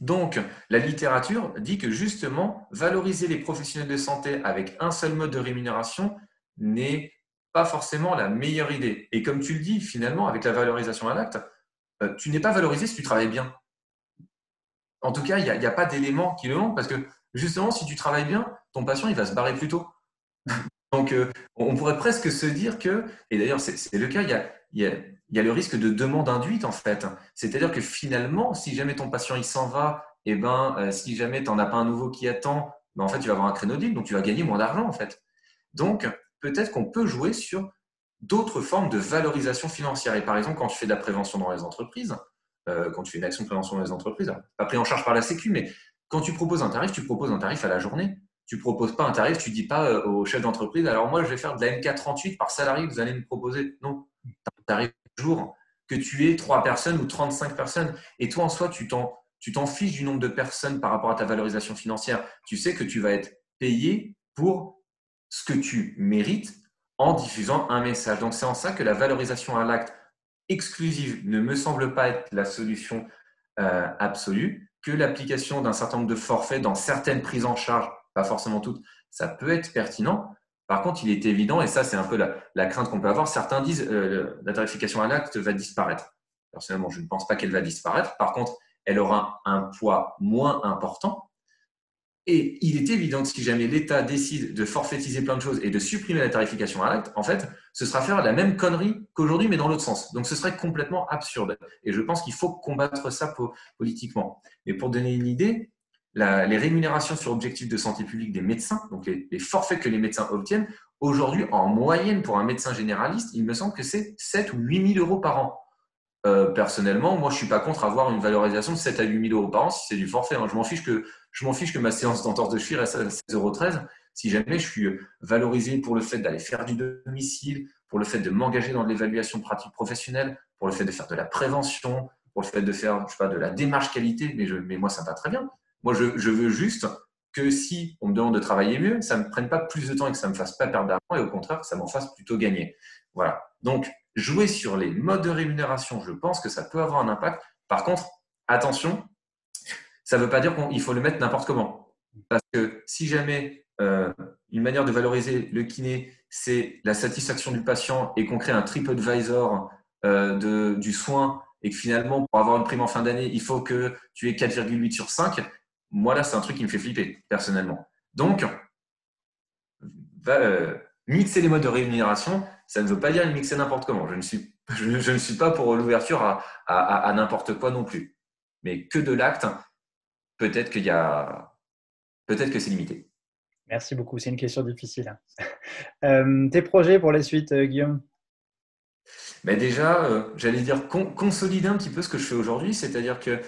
Donc, la littérature dit que justement, valoriser les professionnels de santé avec un seul mode de rémunération n'est pas forcément la meilleure idée. Et comme tu le dis, finalement, avec la valorisation à l'acte, tu n'es pas valorisé si tu travailles bien. En tout cas, il n'y a pas d'élément qui le montre parce que justement, si tu travailles bien, ton patient, il va se barrer plus tôt. Donc, on pourrait presque se dire que, et d'ailleurs c'est le cas, il y a le risque de demande induite en fait. C'est-à-dire que finalement, si jamais ton patient il s'en va, et ben, si jamais tu n'en as pas un nouveau qui attend, ben, en fait tu vas avoir un créneau libre, donc tu vas gagner moins d'argent en fait. Donc, peut-être qu'on peut jouer sur d'autres formes de valorisation financière. Et par exemple, quand tu fais de la prévention dans les entreprises, quand tu fais une action de prévention dans les entreprises, pas pris en charge par la Sécu, mais quand tu proposes un tarif, tu proposes un tarif à la journée. Tu ne proposes pas un tarif, tu ne dis pas au chef d'entreprise, alors moi je vais faire de la MK38 par salarié que vous allez me proposer. Non, tu as un tarif jour, que tu aies 3 personnes ou 35 personnes. Et toi en soi, tu t'en fiches du nombre de personnes par rapport à ta valorisation financière. Tu sais que tu vas être payé pour ce que tu mérites en diffusant un message. Donc c'est en ça que la valorisation à l'acte exclusive ne me semble pas être la solution absolue, que l'application d'un certain nombre de forfaits dans certaines prises en charge, pas forcément toutes, ça peut être pertinent. Par contre, il est évident, et ça c'est un peu la crainte qu'on peut avoir, certains disent la tarification à l'acte va disparaître. Personnellement, je ne pense pas qu'elle va disparaître. Par contre, elle aura un poids moins important Et il est évident que si jamais l'État décide de forfaitiser plein de choses et de supprimer la tarification à l'acte, en fait, ce sera faire la même connerie qu'aujourd'hui, mais dans l'autre sens. Donc, ce serait complètement absurde. Et je pense qu'il faut combattre ça politiquement. Et pour donner une idée, les rémunérations sur objectifs de santé publique des médecins, donc les forfaits que les médecins obtiennent, aujourd'hui, en moyenne, pour un médecin généraliste, il me semble que c'est 7 ou 8 000 euros par an. Personnellement, moi, je suis pas contre avoir une valorisation de 7 à 8 000 euros par an si c'est du forfait. Hein. Je m'en fiche que ma séance d'entorse de cheville reste à 16,13 €. Si jamais je suis valorisé pour le fait d'aller faire du domicile, pour le fait de m'engager dans de l'évaluation pratique professionnelle, pour le fait de faire de la prévention, pour le fait de faire, je sais pas, de la démarche qualité, mais moi, ça me va très bien. Moi, je veux juste que si on me demande de travailler mieux, ça ne me prenne pas plus de temps et que ça ne me fasse pas perdre d'argent, et au contraire, que ça m'en fasse plutôt gagner. Voilà. Donc, jouer sur les modes de rémunération, je pense que ça peut avoir un impact. Par contre, attention, ça ne veut pas dire qu'il faut le mettre n'importe comment. Parce que si jamais une manière de valoriser le kiné, c'est la satisfaction du patient et qu'on crée un TripAdvisor du soin et que finalement, pour avoir une prime en fin d'année, il faut que tu aies 4,8 sur 5, moi là, c'est un truc qui me fait flipper, personnellement. Donc, mixer les modes de rémunération, ça ne veut pas dire les mixer n'importe comment. Je ne suis pas pour l'ouverture à n'importe quoi non plus. Mais que de l'acte, peut-être que c'est limité. Merci beaucoup. C'est une question difficile. Tes projets pour la suite, Guillaume? Mais déjà, j'allais dire consolider un petit peu ce que je fais aujourd'hui, c'est-à-dire que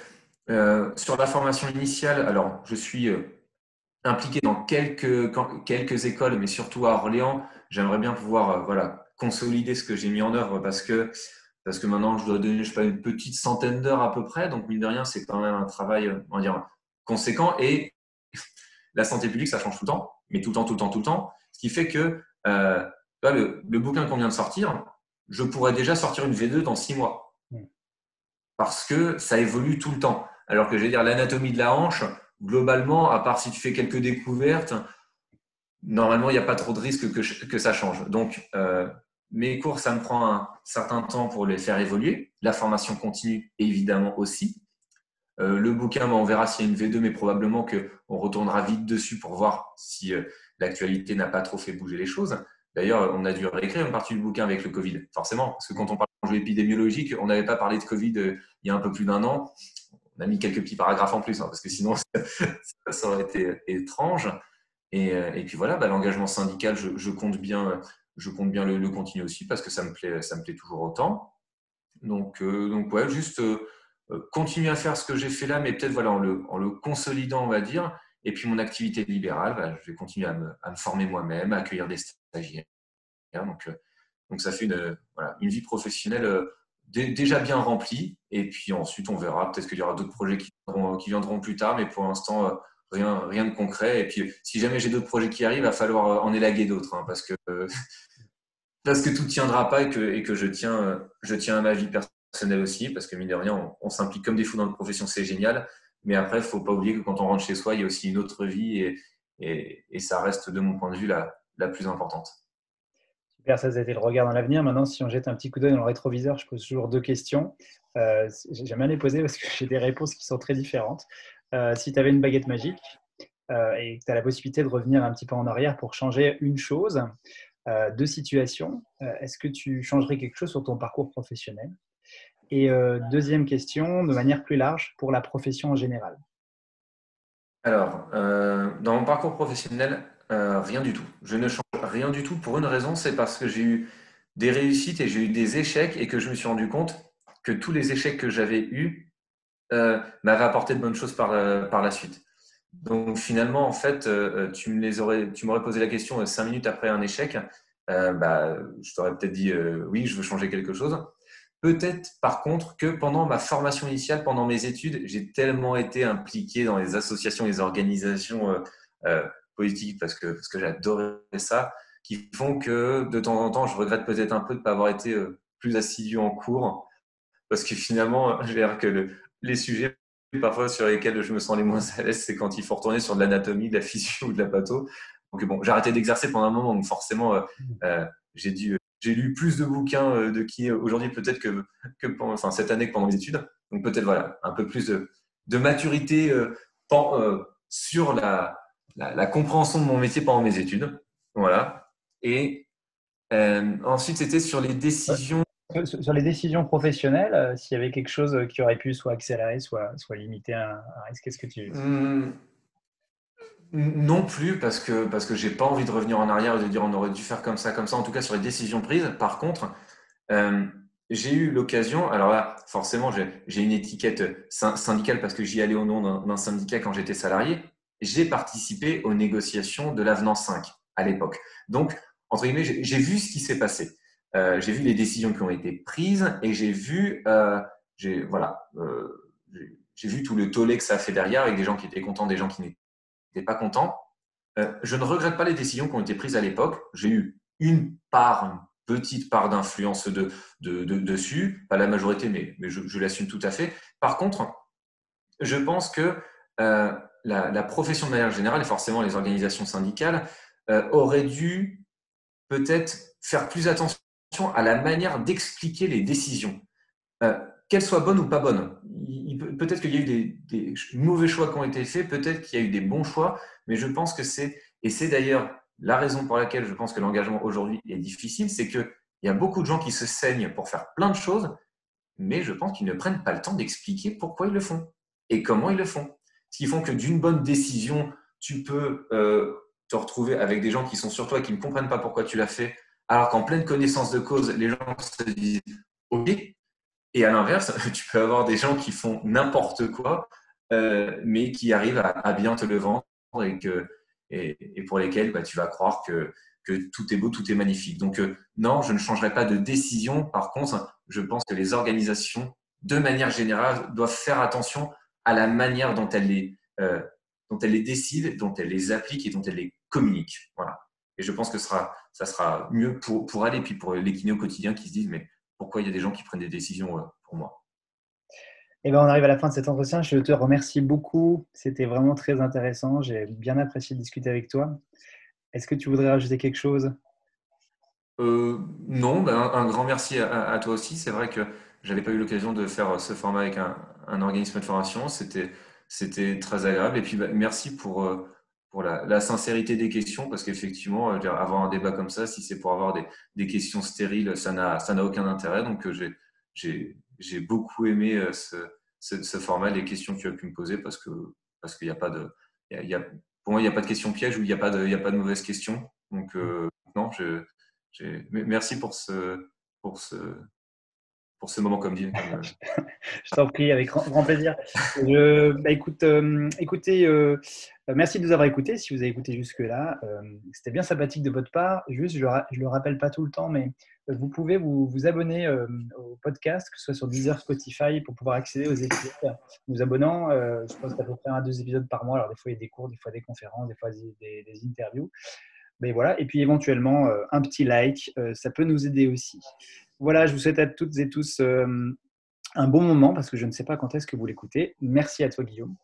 sur la formation initiale, alors je suis impliqué dans quelques écoles, mais surtout à Orléans. J'aimerais bien pouvoir consolider ce que j'ai mis en œuvre parce que maintenant, je dois donner, je sais pas, une petite centaine d'heures à peu près. Donc, mine de rien, c'est quand même un travail, on va dire, conséquent. Et la santé publique, ça change tout le temps, mais tout le temps, tout le temps, tout le temps. Ce qui fait que le bouquin qu'on vient de sortir, je pourrais déjà sortir une V2 dans 6 mois. Parce que ça évolue tout le temps. Alors que, je vais dire, l'anatomie de la hanche, globalement, à part si tu fais quelques découvertes, normalement, il n'y a pas trop de risques que ça change. Donc, mes cours, ça me prend un certain temps pour les faire évoluer. La formation continue, évidemment, aussi. Le bouquin, on verra s'il y a une V2, mais probablement qu'on retournera vite dessus pour voir si l'actualité n'a pas trop fait bouger les choses. D'ailleurs, on a dû réécrire une partie du bouquin avec le Covid, forcément, parce que quand on parle d'enjeux épidémiologiques, on n'avait pas parlé de Covid il y a un peu plus d'1 an. On a mis quelques petits paragraphes en plus, parce que sinon, ça aurait été étrange. Et puis voilà, l'engagement syndical, je compte bien le continuer aussi, parce que ça me plaît toujours autant. Donc ouais, juste continuer à faire ce que j'ai fait là, mais peut-être en le consolidant, on va dire. Et puis mon activité libérale, je vais continuer à me former moi-même, à accueillir des stagiaires. Donc ça fait une vie professionnelle déjà bien remplie. Et puis ensuite, on verra. Peut-être qu'il y aura d'autres projets qui viendront plus tard, mais pour l'instant, rien de concret. Et puis, si jamais j'ai d'autres projets qui arrivent, il va falloir en élaguer d'autres, hein, parce que tout ne tiendra pas et que je tiens à ma vie personnelle aussi, parce que mine de rien, on s'implique comme des fous dans notre profession, c'est génial. Mais après, il ne faut pas oublier que quand on rentre chez soi, il y a aussi une autre vie et ça reste, de mon point de vue, la plus importante. Super, ça c'était le regard dans l'avenir. Maintenant, si on jette un petit coup d'œil dans le rétroviseur, je pose toujours 2 questions. J'aime bien les poser parce que j'ai des réponses qui sont très différentes. Si tu avais une baguette magique et que tu as la possibilité de revenir un petit peu en arrière pour changer une chose, 2 situations, est-ce que tu changerais quelque chose sur ton parcours professionnel? Et deuxième question, de manière plus large, pour la profession en général. Alors, dans mon parcours professionnel, rien du tout. Je ne change rien du tout pour une raison, c'est parce que j'ai eu des réussites et j'ai eu des échecs et que je me suis rendu compte que tous les échecs que j'avais eus m'avaient apporté de bonnes choses par la suite. Donc finalement, en fait, tu m'aurais posé la question 5 minutes après un échec, je t'aurais peut-être dit oui, je veux changer quelque chose. Peut-être par contre que pendant ma formation initiale, pendant mes études, j'ai tellement été impliqué dans les associations, les organisations politiques parce que j'adorais ça, qui font que de temps en temps, je regrette peut-être un peu de ne pas avoir été plus assidu en cours parce que finalement, je vais dire que les sujets parfois sur lesquels je me sens les moins à l'aise, c'est quand il faut retourner sur de l'anatomie, de la physio ou de la patho. Donc bon, j'ai arrêté d'exercer pendant un moment, donc forcément, j'ai lu plus de bouquins de kiné aujourd'hui peut-être cette année que pendant mes études. Donc peut-être un peu plus de maturité sur la compréhension de mon métier pendant mes études. Voilà. Et ensuite, c'était sur les décisions. Sur les décisions professionnelles, s'il y avait quelque chose qui aurait pu soit accélérer, soit limiter un risque, qu'est-ce que tu… hum, Non plus, parce que j'ai pas envie de revenir en arrière et de dire on aurait dû faire comme ça, comme ça. En tout cas, sur les décisions prises. Par contre, euh, j'ai eu l'occasion. Alors là, forcément, j'ai une étiquette syndicale parce que j'y allais au nom d'un syndicat quand j'étais salarié. J'ai participé aux négociations de l'avenant 5 à l'époque. Donc, entre guillemets, j'ai vu ce qui s'est passé. J'ai vu les décisions qui ont été prises et voilà, j'ai vu tout le tollé que ça a fait derrière avec des gens qui étaient contents, des gens qui n'étaient pas contents. Je ne regrette pas les décisions qui ont été prises à l'époque. J'ai eu une petite part d'influence dessus, pas la majorité, mais je l'assume tout à fait. Par contre, je pense que la profession de manière générale, et forcément les organisations syndicales, auraient dû peut-être faire plus attention à la manière d'expliquer les décisions. Qu'elles soient bonnes ou pas bonnes. Peut-être qu'il y a eu des mauvais choix qui ont été faits, peut-être qu'il y a eu des bons choix, mais je pense que et c'est d'ailleurs la raison pour laquelle je pense que l'engagement aujourd'hui est difficile, c'est qu'il y a beaucoup de gens qui se saignent pour faire plein de choses, mais je pense qu'ils ne prennent pas le temps d'expliquer pourquoi ils le font et comment ils le font. Ce qui font que d'une bonne décision, tu peux te retrouver avec des gens qui sont sur toi et qui ne comprennent pas pourquoi tu l'as fait, alors qu'en pleine connaissance de cause, les gens se disent OK. Et à l'inverse, tu peux avoir des gens qui font n'importe quoi, mais qui arrivent à bien te le vendre et pour lesquels tu vas croire que tout est beau, tout est magnifique. Donc non, je ne changerai pas de décision. Par contre, je pense que les organisations, de manière générale, doivent faire attention à la manière dont elles les décident, dont elles les appliquent et dont elles les communiquent. Voilà. Et je pense que ça sera mieux pour elles et puis pour les kinés au quotidien qui se disent mais pourquoi il y a des gens qui prennent des décisions pour moi. Eh ben, on arrive à la fin de cet entretien. Je te remercie beaucoup. C'était vraiment très intéressant. J'ai bien apprécié de discuter avec toi. Est-ce que tu voudrais rajouter quelque chose? Non, un grand merci à toi aussi. C'est vrai que j'avais pas eu l'occasion de faire ce format avec un organisme de formation. C'était très agréable. Et puis, merci pour la sincérité des questions, parce qu'effectivement, je veux dire, avoir un débat comme ça, si c'est pour avoir des questions stériles, ça n'a aucun intérêt. Donc, j'ai beaucoup aimé ce format, les questions que tu as pu me poser, parce qu'il n'y a pas de, il y a- pour moi, il n'y a pas de questions pièges ou il y a pas de mauvaises questions. Donc, non, merci pour ce, pour ce moment comme dit. Je t'en prie, avec grand plaisir. Écoutez, merci de nous avoir écoutés. Si vous avez écouté jusque-là, c'était bien sympathique de votre part. Juste, je ne le rappelle pas tout le temps, mais vous pouvez vous abonner au podcast, que ce soit sur Deezer, Spotify, pour pouvoir accéder aux épisodes. Vous abonnant, je pense à peu près 1 à 2 épisodes par mois. Alors, des fois, il y a des cours, des fois des conférences, des fois des interviews. Mais voilà. Et puis, éventuellement, un petit like, ça peut nous aider aussi. Voilà, je vous souhaite à toutes et tous un bon moment parce que je ne sais pas quand est-ce que vous l'écoutez. Merci à toi, Guillaume.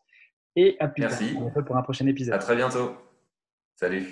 Et à plus tard Merci. pour un prochain À épisode. très bientôt. Salut.